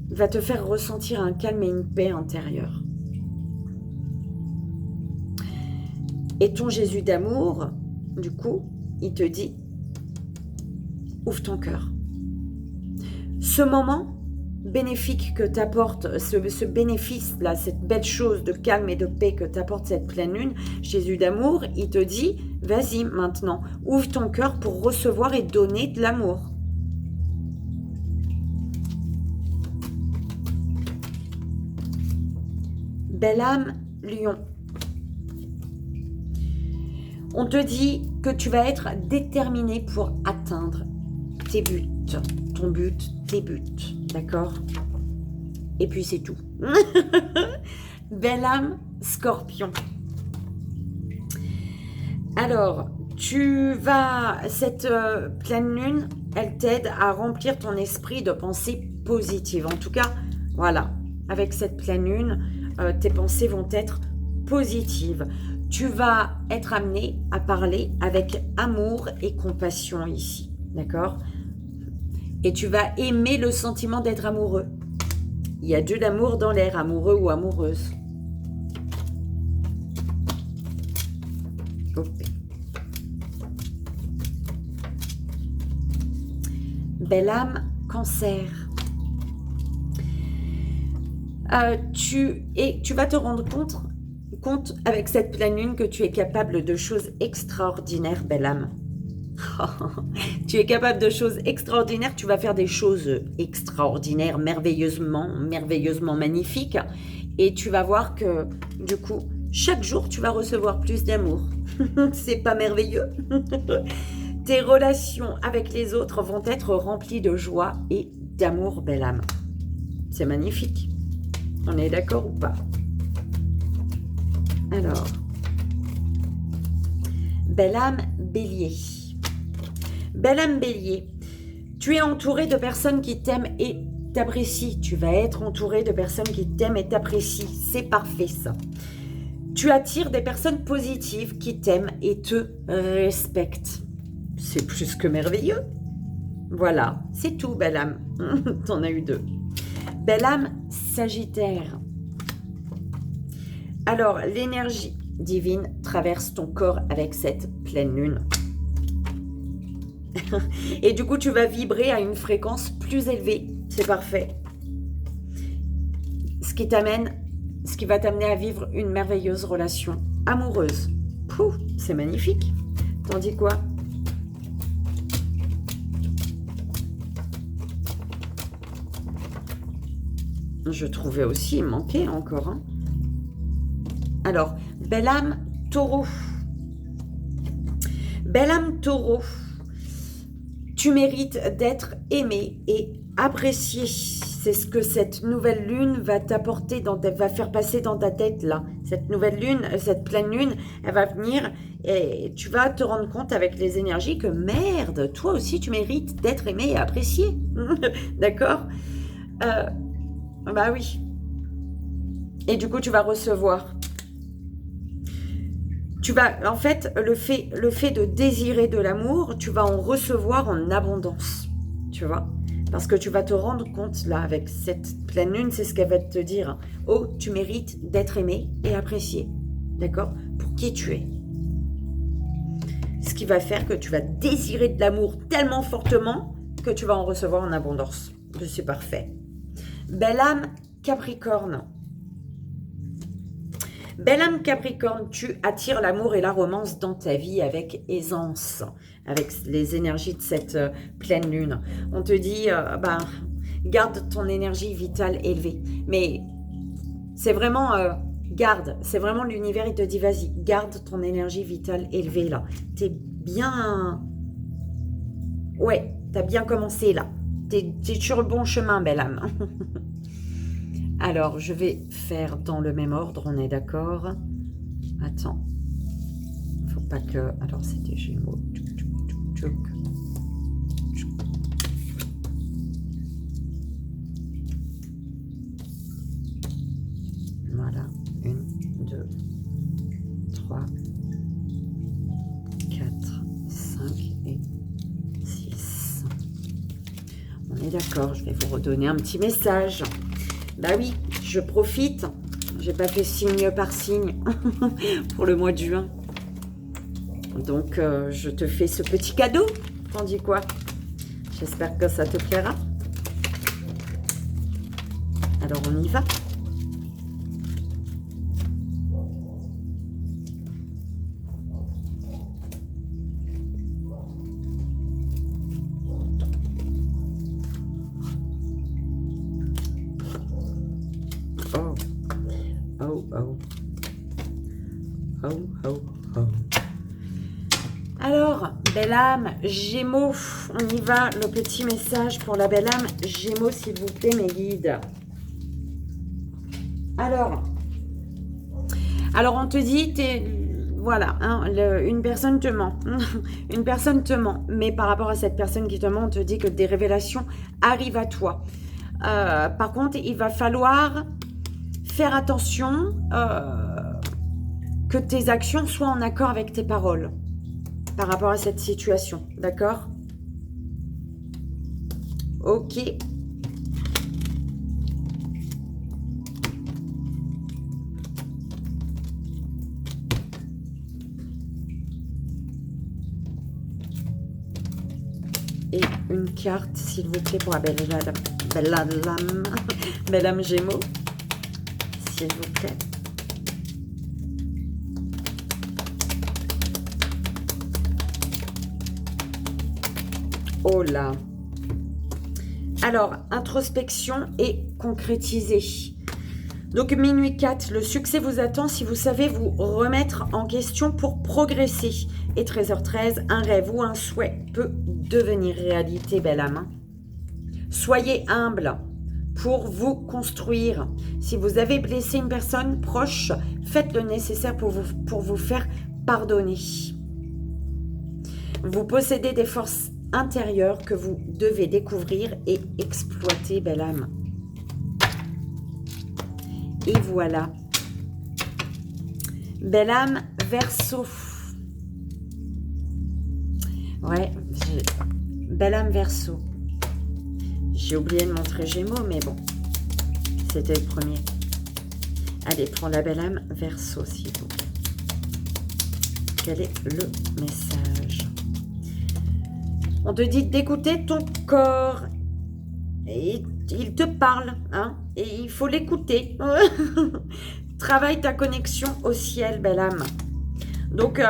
[SPEAKER 1] Va te faire ressentir un calme et une paix intérieure. Et ton Jésus d'amour, du coup, il te dit, ouvre ton cœur. Ce moment bénéfique que t'apporte, ce bénéfice-là, cette belle chose de calme et de paix que t'apporte cette pleine lune, Jésus d'amour, il te dit, vas-y maintenant, ouvre ton cœur pour recevoir et donner de l'amour. Belle âme, Lion. On te dit que tu vas être déterminé pour atteindre tes buts, ton but, tes buts, d'accord? Et puis c'est tout. Belle âme, Scorpion. Alors, cette pleine lune, elle t'aide à remplir ton esprit de pensées positives. En tout cas, voilà, avec cette pleine lune, tes pensées vont être positives. Tu vas être amené à parler avec amour et compassion ici, d'accord? Et tu vas aimer le sentiment d'être amoureux. Il y a de l'amour dans l'air, amoureux ou amoureuse. Ok. Belle âme, Cancer. Tu vas te rendre compte avec cette pleine lune que tu es capable de choses extraordinaires, belle âme. Tu es capable de choses extraordinaires, tu vas faire des choses extraordinaires, merveilleusement magnifiques. Et tu vas voir que, du coup, chaque jour, tu vas recevoir plus d'amour. C'est pas merveilleux? Tes relations avec les autres vont être remplies de joie et d'amour, belle âme. C'est magnifique. On est d'accord ou pas? Alors, belle âme, Bélier. Belle âme, Bélier, tu es entouré de personnes qui t'aiment et t'apprécient. Tu vas être entouré de personnes qui t'aiment et t'apprécient. C'est parfait, ça. Tu attires des personnes positives qui t'aiment et te respectent. C'est plus que merveilleux. Voilà, c'est tout, belle âme. T'en as eu 2. Belle âme, Sagittaire. Alors, l'énergie divine traverse ton corps avec cette pleine lune. Et du coup, tu vas vibrer à une fréquence plus élevée. C'est parfait. Ce qui va t'amener à vivre une merveilleuse relation amoureuse. Pouh, c'est magnifique. T'en dis quoi? Je trouvais aussi, il manquait encore. Hein. Alors, belle âme, Taureau. Belle âme, Taureau. Tu mérites d'être aimé et apprécié. C'est ce que cette nouvelle lune va t'apporter, va faire passer dans ta tête là. Cette nouvelle lune, cette pleine lune, elle va venir et tu vas te rendre compte avec les énergies que merde, toi aussi tu mérites d'être aimé et apprécié. D'accord? Bah oui. Et du coup, tu vas recevoir. En fait, le fait de désirer de l'amour, tu vas en recevoir en abondance. Tu vois? Parce que tu vas te rendre compte, là, avec cette pleine lune, c'est ce qu'elle va te dire. Oh, tu mérites d'être aimé et apprécié. D'accord? Pour qui tu es. Ce qui va faire que tu vas désirer de l'amour tellement fortement que tu vas en recevoir en abondance. C'est parfait. Belle âme, Capricorne. Belle âme, Capricorne, tu attires l'amour et la romance dans ta vie avec aisance, avec les énergies de cette pleine lune. On te dit, garde ton énergie vitale élevée. Mais c'est vraiment, c'est vraiment l'univers, il te dit, vas-y, garde ton énergie vitale élevée là. T'es bien... Ouais, t'as bien commencé là. T'es sur le bon chemin, belle âme. Alors, je vais faire dans le même ordre, on est d'accord? Attends. Faut pas que... Alors, c'était Gémeaux. Voilà. 1, 2, 3, 4, 5 et 6. On est d'accord, je vais vous redonner un petit message. Bah oui, je profite. J'ai pas fait signe par signe pour le mois de juin. Donc, je te fais ce petit cadeau. T'en dis quoi? J'espère que ça te plaira. Alors, on y va. Oh, oh, oh. Oh, oh, oh. Alors, belle âme, Gémeaux, on y va. Le petit message pour la belle âme, Gémeaux, s'il vous plaît, mes guides. Alors on te dit, voilà, hein, une personne te ment. Une personne te ment. Mais par rapport à cette personne qui te ment, on te dit que des révélations arrivent à toi. Par contre, il va falloir faire attention que tes actions soient en accord avec tes paroles par rapport à cette situation, d'accord? Ok. Et une carte, s'il vous plaît, pour la belle âme Gémeaux, s'il vous plaît. Oh là. Alors, introspection et concrétiser. Donc, minuit 4, le succès vous attend si vous savez vous remettre en question pour progresser. Et 13h13, un rêve ou un souhait peut devenir réalité, belle âme. Soyez humble pour vous construire. Si vous avez blessé une personne proche, faites le nécessaire pour vous faire pardonner. Vous possédez des forces intérieures que vous devez découvrir et exploiter, belle âme. Et voilà. Belle âme, Verseau. Ouais, belle âme, Verseau. J'ai oublié de montrer Gémeaux, mais bon, c'était le premier. Allez, prends la belle âme, Verseau, s'il vous plaît. Quel est le message? On te dit d'écouter ton corps. Et il te parle, hein, et il faut l'écouter. Travaille ta connexion au ciel, belle âme. Donc,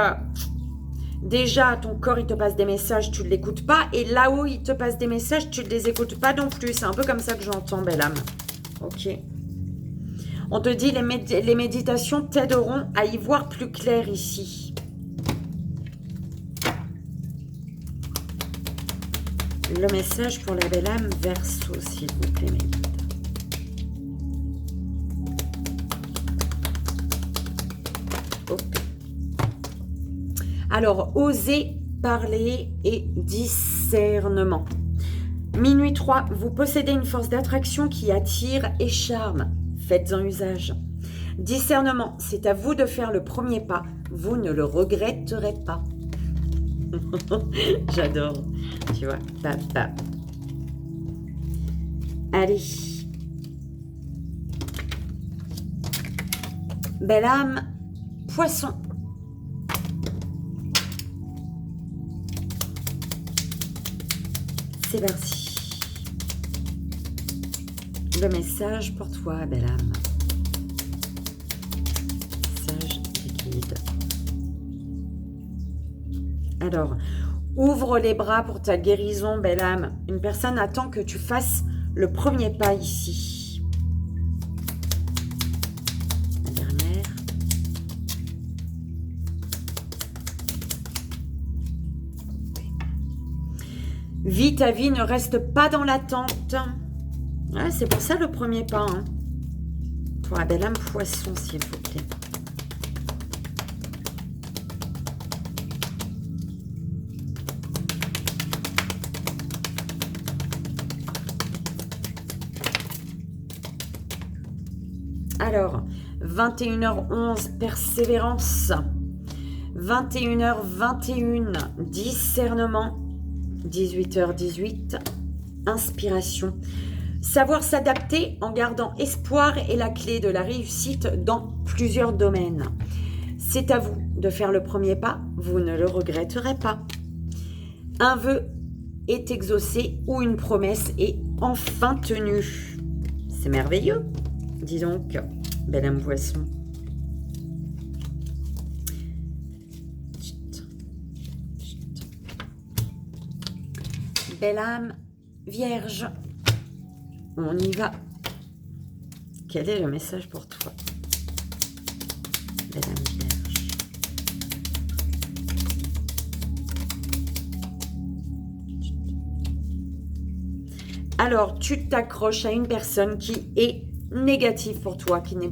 [SPEAKER 1] déjà, ton corps, il te passe des messages, tu ne l'écoutes pas. Et là où il te passe des messages, tu ne les écoutes pas non plus. C'est un peu comme ça que j'entends, belle âme. Ok. On te dit, les méditations t'aideront à y voir plus clair ici. Le message pour la belle âme, Verseau, s'il vous plaît, mes guides. Ok. Alors, osez parler et discernement. Minuit 3, vous possédez une force d'attraction qui attire et charme. Faites-en usage. Discernement, c'est à vous de faire le premier pas. Vous ne le regretterez pas. J'adore. Tu vois, papa. Allez. Belle âme, Poisson. C'est parti. Le message pour toi, belle âme. Message des guides. Alors, ouvre les bras pour ta guérison, belle âme. Une personne attend que tu fasses le premier pas ici. La dernière. Vis ta vie, ne reste pas dans l'attente. Ouais, c'est pour ça le premier pas. Hein. Pour la belle âme Poisson, s'il vous plaît. Alors, 21h11, persévérance. 21h21, discernement. 18h18, inspiration. Savoir s'adapter en gardant espoir est la clé de la réussite dans plusieurs domaines. C'est à vous de faire le premier pas, vous ne le regretterez pas. Un vœu est exaucé ou une promesse est enfin tenue. C'est merveilleux. Dis donc, belle âme Poisson. Belle âme Vierge. On y va. Quel est le message pour toi? Belle âme Vierge. Alors, tu t'accroches à une personne qui est négative pour toi, qui ne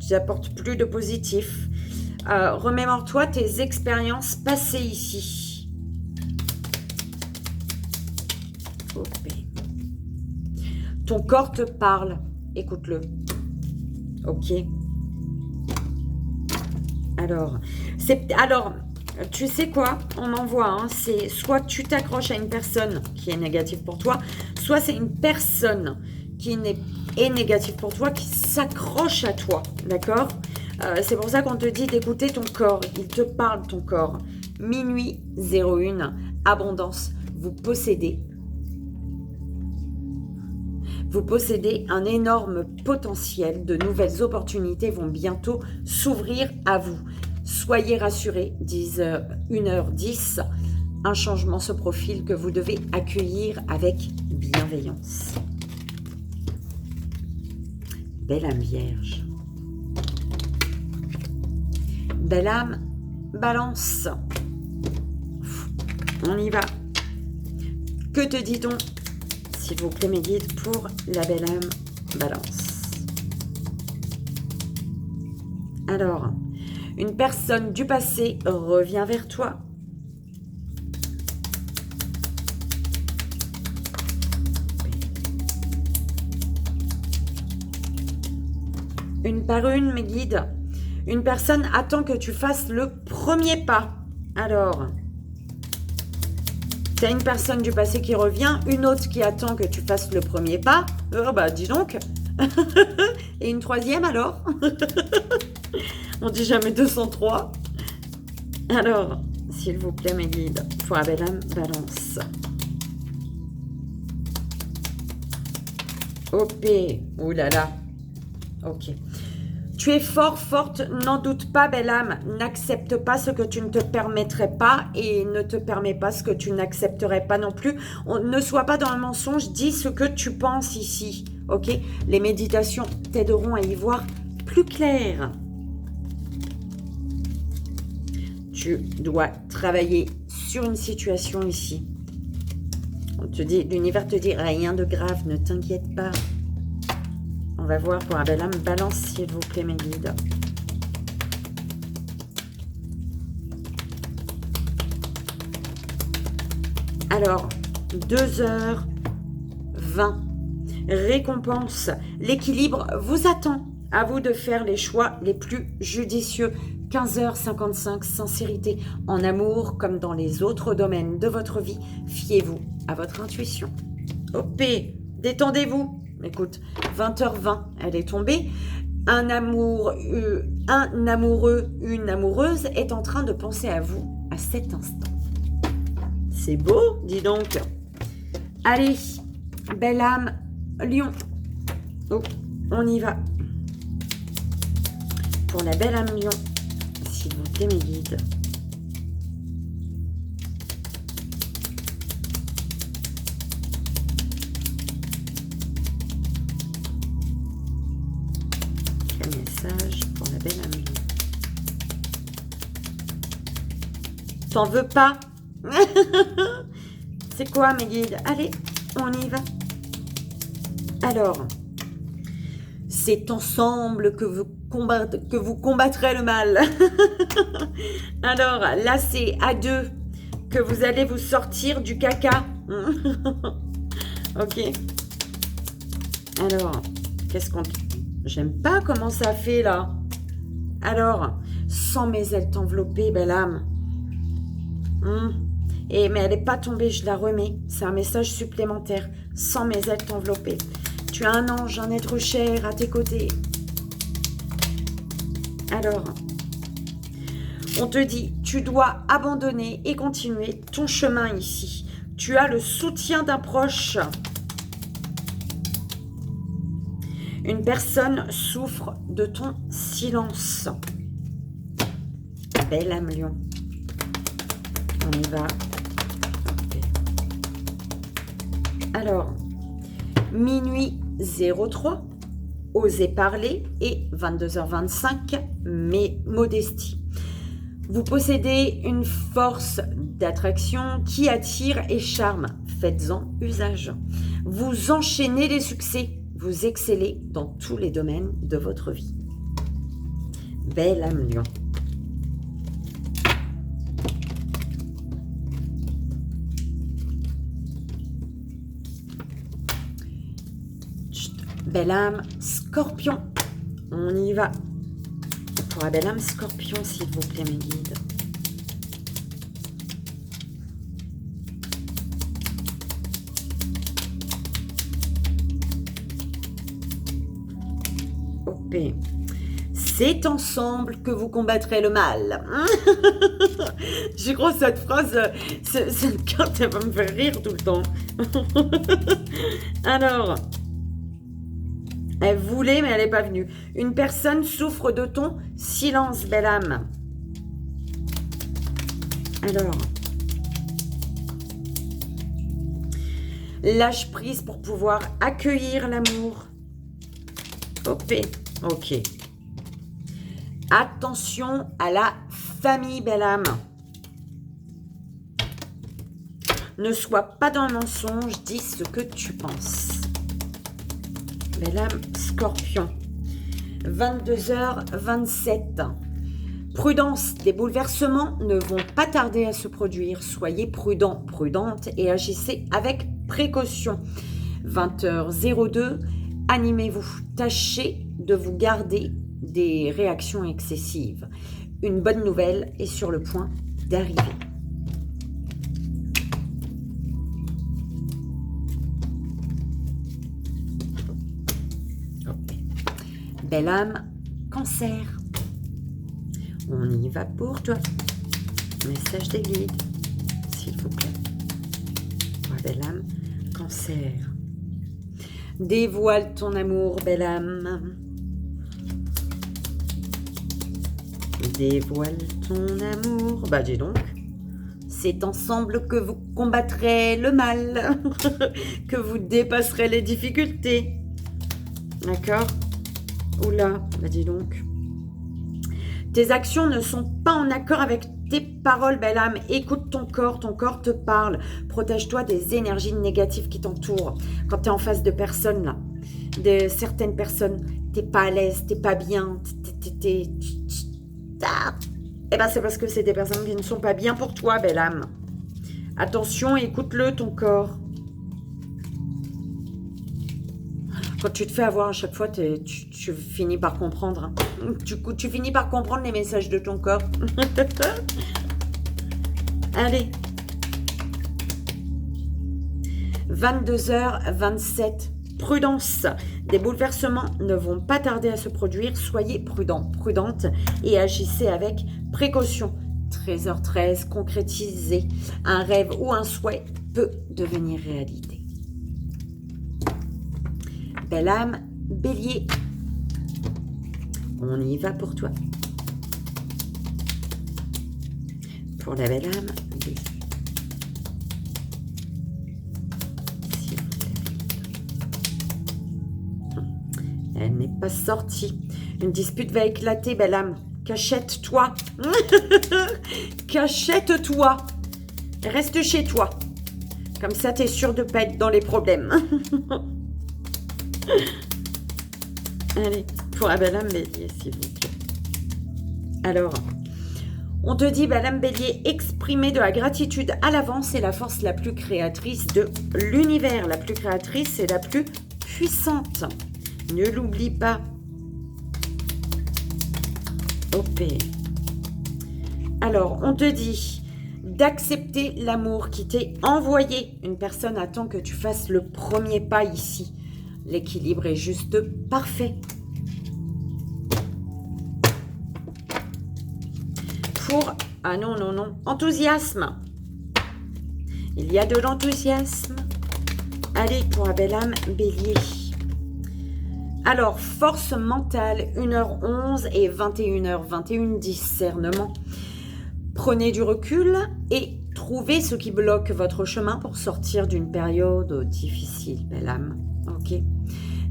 [SPEAKER 1] t'apporte plus de positif. Remémore-toi tes expériences passées ici. Ton corps te parle, écoute-le. Ok. Alors, tu sais quoi? On en voit, hein, c'est soit tu t'accroches à une personne qui est négative pour toi, soit c'est une personne qui est négative pour toi, qui s'accroche à toi, d'accord? C'est pour ça qu'on te dit d'écouter ton corps, il te parle ton corps. Minuit 01, abondance, vous possédez un énorme potentiel, de nouvelles opportunités vont bientôt s'ouvrir à vous. Soyez rassurés, 1h10, un changement se profile que vous devez accueillir avec bienveillance. Belle âme vierge. Belle âme balance. On y va. Que te dit-on, s'il vous plaît, mes guides, pour la belle âme balance? Alors, une personne du passé revient vers toi. Une par une, mes guides. Une personne attend que tu fasses le premier pas. Alors, tu as une personne du passé qui revient, une autre qui attend que tu fasses le premier pas. Oh bah, dis donc. Et une troisième alors? On dit jamais 203. Alors, s'il vous plaît, mes guides, pour la belle âme balance. OP. Ouh là là. Ok. Tu es fort, forte, n'en doute pas, belle âme. N'accepte pas ce que tu ne te permettrais pas et ne te permets pas ce que tu n'accepterais pas non plus. Ne sois pas dans le mensonge, dis ce que tu penses ici. Ok? Les méditations t'aideront à y voir plus clair. Tu dois travailler sur une situation ici. L'univers te dit rien de grave, ne t'inquiète pas. On va voir pour la belle âme balance, s'il vous plaît, mes guides. Alors, 2h20. Récompense. L'équilibre vous attend. À vous de faire les choix les plus judicieux. 15h55, sincérité. En amour, comme dans les autres domaines de votre vie, fiez-vous à votre intuition. OP, détendez-vous. Écoute, 20h20, elle est tombée. Un amoureux, une amoureuse est en train de penser à vous à cet instant. C'est beau, dis donc. Allez, belle âme, lion. Oh, on y va. Pour la belle âme lion, s'il vous plaît, mes guides. Pour la belle amie. T'en veux pas? C'est quoi, mes guides? Allez, on y va. Alors, c'est ensemble que vous combattrez le mal. Alors, là, c'est à deux que vous allez vous sortir du caca. Ok. Alors, qu'est-ce qu'on... J'aime pas comment ça fait, là. Alors, sans mes ailes t'envelopper, belle âme. Mais elle n'est pas tombée, je la remets. C'est un message supplémentaire. Sans mes ailes t'envelopper. Tu as un ange, un être cher à tes côtés. Alors, on te dit, tu dois abandonner et continuer ton chemin ici. Tu as le soutien d'un proche. Une personne souffre de ton silence. Belle âme lion. On y va. Alors, minuit 03, osez parler, et 22h25, mais modestie. Vous possédez une force d'attraction qui attire et charme. Faites-en usage. Vous enchaînez les succès. Vous excellez dans tous les domaines de votre vie. Belle âme lion. Belle âme scorpion. On y va. Pour la belle âme Scorpion, s'il vous plaît, mes guides. OP. C'est ensemble que vous combattrez le mal. Je crois que cette phrase, cette carte, elle va me faire rire tout le temps. Alors, elle voulait, mais elle n'est pas venue. Une personne souffre de ton silence, belle âme. Alors, lâche prise pour pouvoir accueillir l'amour. OP. Ok. Attention à la famille, belle âme. Ne sois pas dans le mensonge, dis ce que tu penses. Belle âme Scorpion. 22h27. Prudence, des bouleversements ne vont pas tarder à se produire. Soyez prudent, prudente et agissez avec précaution. 20h02. Animez-vous. Tâchez de vous garder des réactions excessives. Une bonne nouvelle est sur le point d'arriver. Belle âme, Cancer. On y va pour toi. Message des guides, s'il vous plaît. Belle âme, Cancer. Dévoile ton amour, belle âme. Dévoile ton amour. Bah, dis donc. C'est ensemble que vous combattrez le mal. Que vous dépasserez les difficultés. D'accord? Oula, bah dis donc. Tes actions ne sont pas en accord avec tes paroles, belle âme. Écoute ton corps te parle. Protège-toi des énergies négatives qui t'entourent. Quand tu es en face de personnes, là, de certaines personnes, t'es pas à l'aise, t'es pas bien, eh ben c'est parce que c'est des personnes qui ne sont pas bien pour toi, belle âme. Attention, écoute-le, ton corps. Quand tu te fais avoir à chaque fois, tu finis par comprendre. Hein. Tu finis par comprendre les messages de ton corps. Allez. 22h27. Prudence. Des bouleversements ne vont pas tarder à se produire. Soyez prudent, prudente et agissez avec précaution. 13h13. Concrétiser un rêve ou un souhait peut devenir réalité. Belle âme, Bélier. On y va pour toi. Pour la belle âme, Bélier. S'il vous plaît. Elle n'est pas sortie. Une dispute va éclater, belle âme. Cachette-toi. Cachette-toi. Reste chez toi. Comme ça, tu es sûr de ne pas être dans les problèmes. Allez, pour la belle âme Bélier, s'il vous plaît. Alors, on te dit, belle âme Bélier, exprimer de la gratitude à l'avance, c'est la force la plus créatrice de l'univers. La plus créatrice et la plus puissante. Ne l'oublie pas. OP. Alors, on te dit d'accepter l'amour qui t'est envoyé. Une personne attend que tu fasses le premier pas ici. L'équilibre est juste parfait. Pour... Ah non, non, non. Enthousiasme. Il y a de l'enthousiasme. Allez, pour la belle âme Bélier. Alors, force mentale, 1h11 et 21h21, discernement. Prenez du recul et trouvez ce qui bloque votre chemin pour sortir d'une période difficile, belle âme. Ok.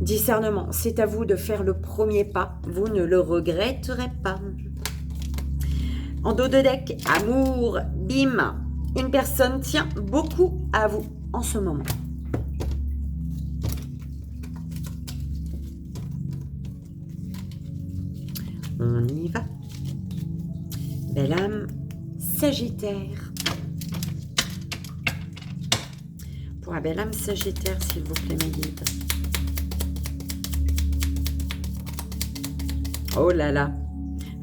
[SPEAKER 1] Discernement, c'est à vous de faire le premier pas. Vous ne le regretterez pas. En dos de deck, amour, bim. Une personne tient beaucoup à vous en ce moment. On y va. Belle âme, Sagittaire. Pour la belle âme Sagittaire, s'il vous plaît, mes guides. Oh là là.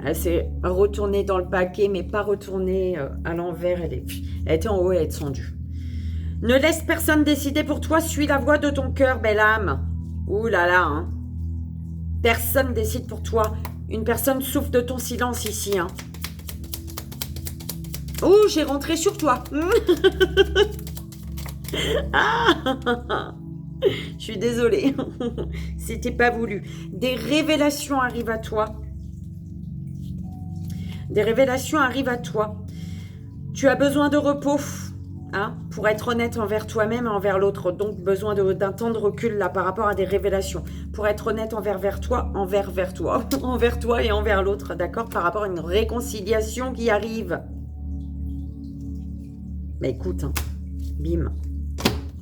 [SPEAKER 1] Elle s'est retournée dans le paquet, mais pas retournée à l'envers. Elle était en haut et elle est descendue. Ne laisse personne décider pour toi. Suis la voix de ton cœur, belle âme. Ouh là là, hein. Personne décide pour toi. Une personne souffre de ton silence ici, hein. Ouh, j'ai rentré sur toi. Ah, je suis désolée. C'était pas voulu. Des révélations arrivent à toi. Des révélations arrivent à toi. Tu as besoin de repos, hein, pour être honnête envers toi-même et envers l'autre. Donc, besoin d'un temps de recul là par rapport à des révélations. Pour être honnête envers toi, envers toi et envers l'autre, d'accord, par rapport à une réconciliation qui arrive. Mais écoute, hein, bim,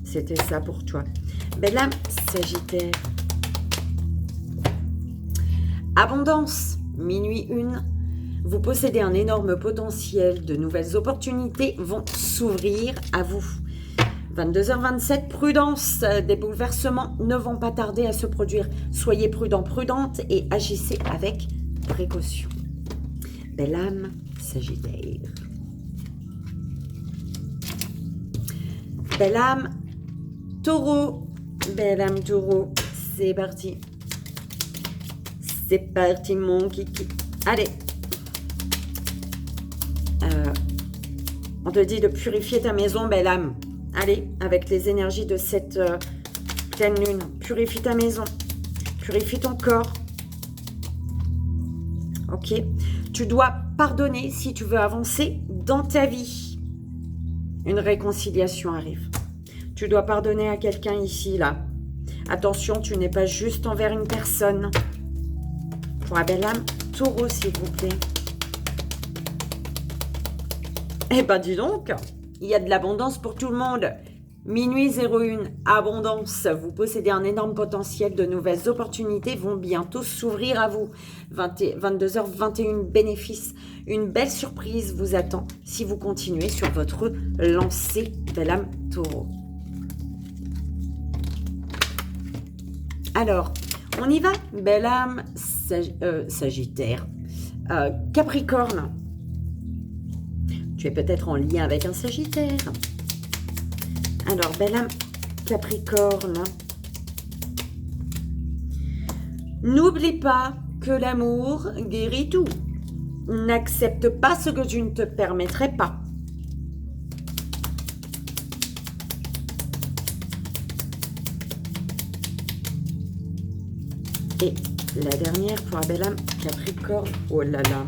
[SPEAKER 1] c'était ça pour toi. Belle âme, Sagittaire. Abondance, minuit 1. Vous possédez un énorme potentiel. De nouvelles opportunités vont s'ouvrir à vous. 22h27, prudence. Des bouleversements ne vont pas tarder à se produire. Soyez prudent, prudente et agissez avec précaution. Belle âme, Sagittaire. Belle âme, Taureau. Belle âme, Taureau. C'est parti. C'est parti, mon kiki. Allez. On te dit de purifier ta maison, belle âme. Allez, avec les énergies de cette pleine lune. Purifie ta maison. Purifie ton corps. Ok. Tu dois pardonner si tu veux avancer dans ta vie. Une réconciliation arrive. Tu dois pardonner à quelqu'un ici, là. Attention, tu n'es pas juste envers une personne. Pour la belle âme, Taureau, s'il vous plaît. Eh ben, dis donc, il y a de l'abondance pour tout le monde. Minuit 01, abondance. Vous possédez un énorme potentiel. De nouvelles opportunités vont bientôt s'ouvrir à vous. 22h21, bénéfice. Une belle surprise vous attend si vous continuez sur votre lancée, belle âme Taureau. Alors, on y va, belle âme Sagittaire. Capricorne. Tu es peut-être en lien avec un Sagittaire. Alors, belle âme Capricorne. N'oublie pas que l'amour guérit tout. N'accepte pas ce que tu ne te permettrais pas. Et la dernière pour la belle âme Capricorne. Oh là là.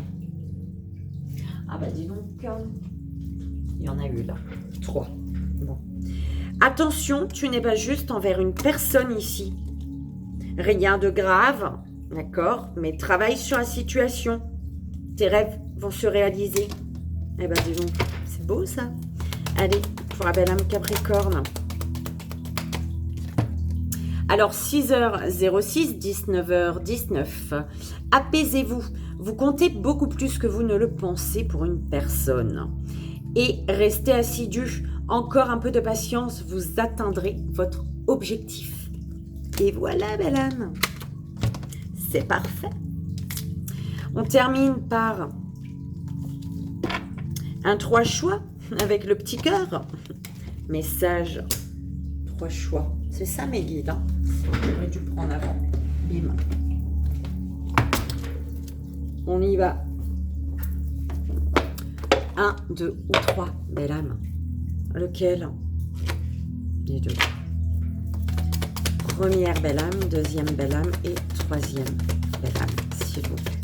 [SPEAKER 1] Ah bah dis donc, il y en a eu là. 3. Bon. Attention, tu n'es pas juste envers une personne ici. Rien de grave, d'accord? Mais travaille sur la situation. Tes rêves vont se réaliser. Eh ben dis donc, c'est beau ça. Allez, pour la belle âme Capricorne. Alors 6h06, 19h19. Apaisez-vous. Vous comptez beaucoup plus que vous ne le pensez pour une personne. Et restez assidu. Encore un peu de patience, vous atteindrez votre objectif. Et voilà, belle âme. C'est parfait. On termine par un 3 choix avec le petit cœur. Message 3 choix. C'est ça mes guides. Hein. J'aurais dû prendre avant. Bim. On y va. 1, 2 ou 3, belle âme. Lequel? Les deux. Première belle âme, deuxième belle âme et troisième belle âme, s'il vous plaît.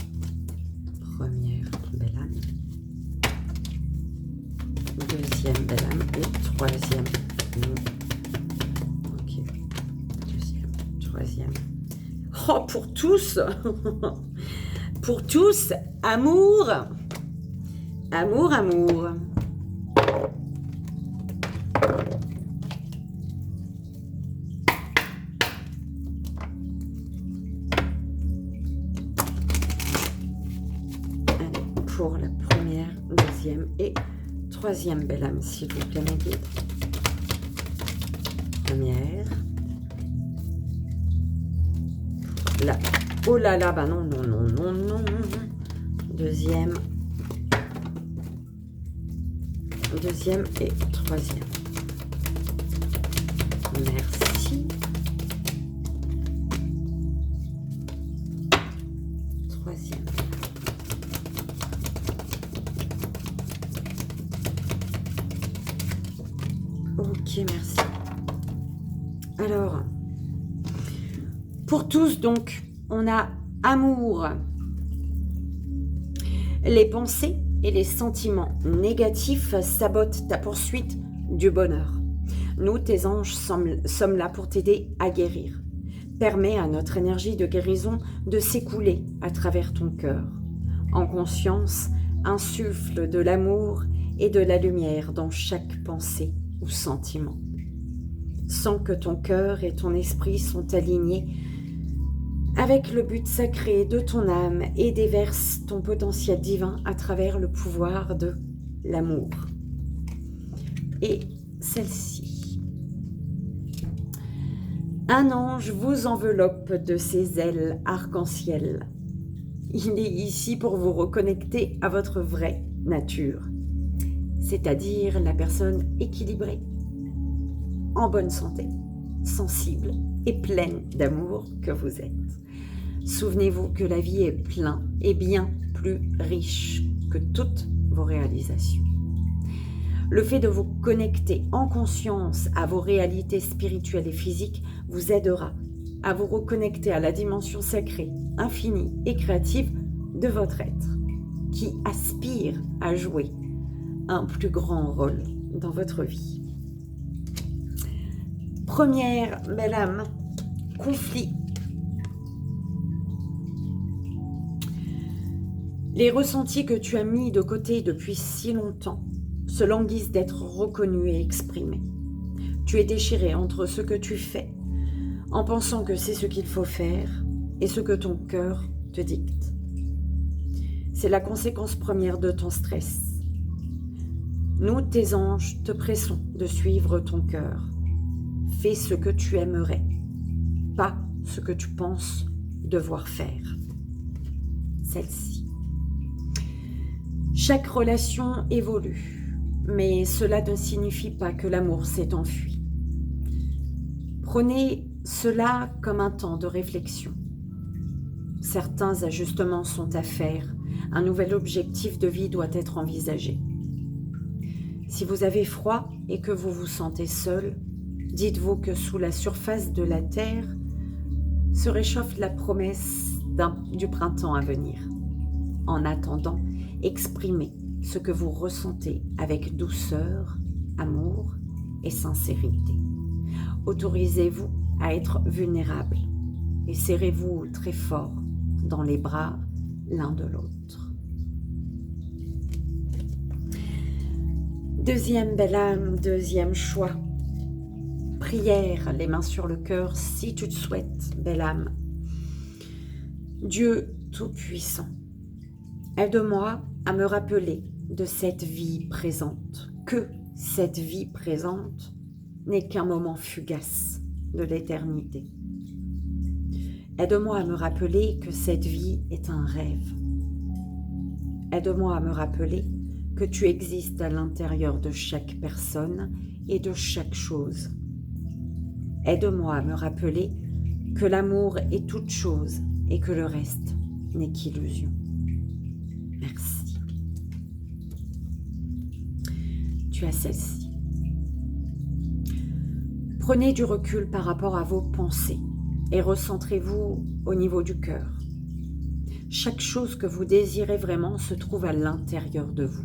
[SPEAKER 1] Première belle âme. Deuxième belle âme et troisième. Ok. Deuxième, troisième. Oh, pour tous. Pour tous, amour. Amour, amour. Allez, pour la première, deuxième et troisième belle âme, s'il vous plaît, mes guides. Première. La Oh là là, bah non, non, non, non, non. Deuxième. Deuxième et troisième. Merci. Troisième. Ok, merci. Alors, pour tous, donc, on a amour. Les pensées et les sentiments négatifs sabotent ta poursuite du bonheur. Nous, tes anges, sommes là pour t'aider à guérir. Permets à notre énergie de guérison de s'écouler à travers ton cœur. En conscience, insuffle de l'amour et de la lumière dans chaque pensée ou sentiment. Sens que ton cœur et ton esprit sont alignés avec le but sacré de ton âme et déverse ton potentiel divin à travers le pouvoir de l'amour. Et celle-ci. Un ange vous enveloppe de ses ailes arc-en-ciel. Il est ici pour vous reconnecter à votre vraie nature, c'est-à-dire la personne équilibrée, en bonne santé, sensible et pleine d'amour que vous êtes. Souvenez-vous que la vie est pleine et bien plus riche que toutes vos réalisations. Le fait de vous connecter en conscience à vos réalités spirituelles et physiques vous aidera à vous reconnecter à la dimension sacrée, infinie et créative de votre être, qui aspire à jouer un plus grand rôle dans votre vie. Première belle âme, conflit. Les ressentis que tu as mis de côté depuis si longtemps se languissent d'être reconnus et exprimés. Tu es déchiré entre ce que tu fais, en pensant que c'est ce qu'il faut faire, et ce que ton cœur te dicte. C'est la conséquence première de ton stress. Nous, tes anges, te pressons de suivre ton cœur. Fais ce que tu aimerais, pas ce que tu penses devoir faire. Celle-ci. Chaque relation évolue, mais cela ne signifie pas que l'amour s'est enfui. Prenez cela comme un temps de réflexion. Certains ajustements sont à faire, un nouvel objectif de vie doit être envisagé. Si vous avez froid et que vous vous sentez seul, dites-vous que sous la surface de la terre se réchauffe la promesse du printemps à venir. En attendant, exprimez ce que vous ressentez avec douceur, amour et sincérité. Autorisez-vous à être vulnérable et serrez-vous très fort dans les bras l'un de l'autre. Deuxième belle âme, deuxième choix. Prière, les mains sur le cœur, si tu te souhaites, belle âme. Dieu Tout-Puissant, aide-moi à me rappeler de cette vie présente, que cette vie présente n'est qu'un moment fugace de l'éternité. Aide-moi à me rappeler que cette vie est un rêve. Aide-moi à me rappeler que tu existes à l'intérieur de chaque personne et de chaque chose. Aide-moi à me rappeler que l'amour est toute chose et que le reste n'est qu'illusion. Merci. Tu as celle-ci. Prenez du recul par rapport à vos pensées et recentrez-vous au niveau du cœur. Chaque chose que vous désirez vraiment se trouve à l'intérieur de vous.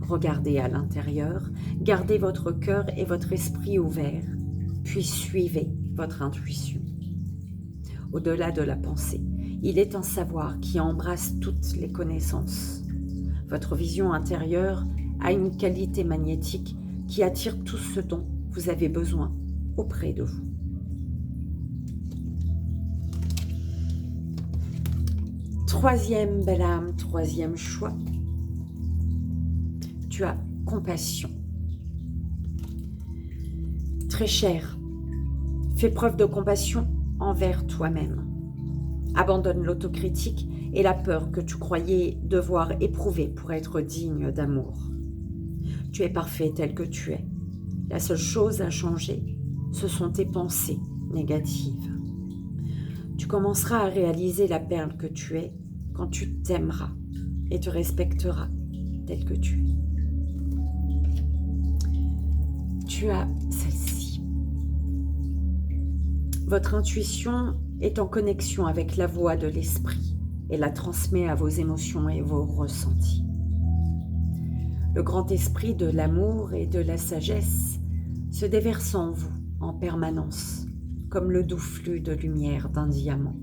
[SPEAKER 1] Regardez à l'intérieur, gardez votre cœur et votre esprit ouverts, puis suivez votre intuition. Au-delà de la pensée, il est un savoir qui embrasse toutes les connaissances. Votre vision intérieure a une qualité magnétique qui attire tout ce dont vous avez besoin auprès de vous. Troisième belle âme, troisième choix. Tu as compassion. Très cher, fais preuve de compassion envers toi-même. Abandonne l'autocritique et la peur que tu croyais devoir éprouver pour être digne d'amour. Tu es parfait tel que tu es. La seule chose à changer, ce sont tes pensées négatives. Tu commenceras à réaliser la perle que tu es quand tu t'aimeras et te respecteras tel que tu es. Tu as celle-ci. Votre intuition est en connexion avec la voix de l'esprit et la transmet à vos émotions et vos ressentis. Le grand esprit de l'amour et de la sagesse se déverse en vous en permanence, comme le doux flux de lumière d'un diamant.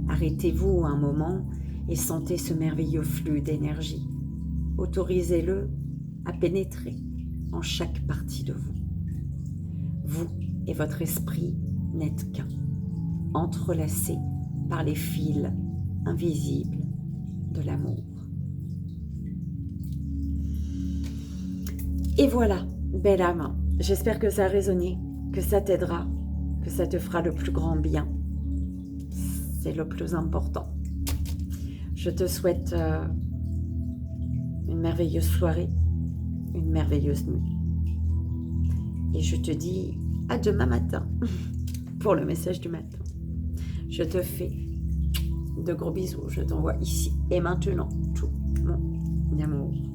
[SPEAKER 1] Arrêtez-vous un moment et sentez ce merveilleux flux d'énergie. Autorisez-le à pénétrer en chaque partie de vous. Vous et votre esprit n'êtes qu'un, entrelacés par les fils invisibles de l'amour. Et voilà, belle âme, j'espère que ça a résonné, que ça t'aidera, que ça te fera le plus grand bien. C'est le plus important. Je te souhaite une merveilleuse soirée, une merveilleuse nuit. Et je te dis à demain matin pour le message du matin. Je te fais de gros bisous. Je t'envoie ici et maintenant tout mon amour.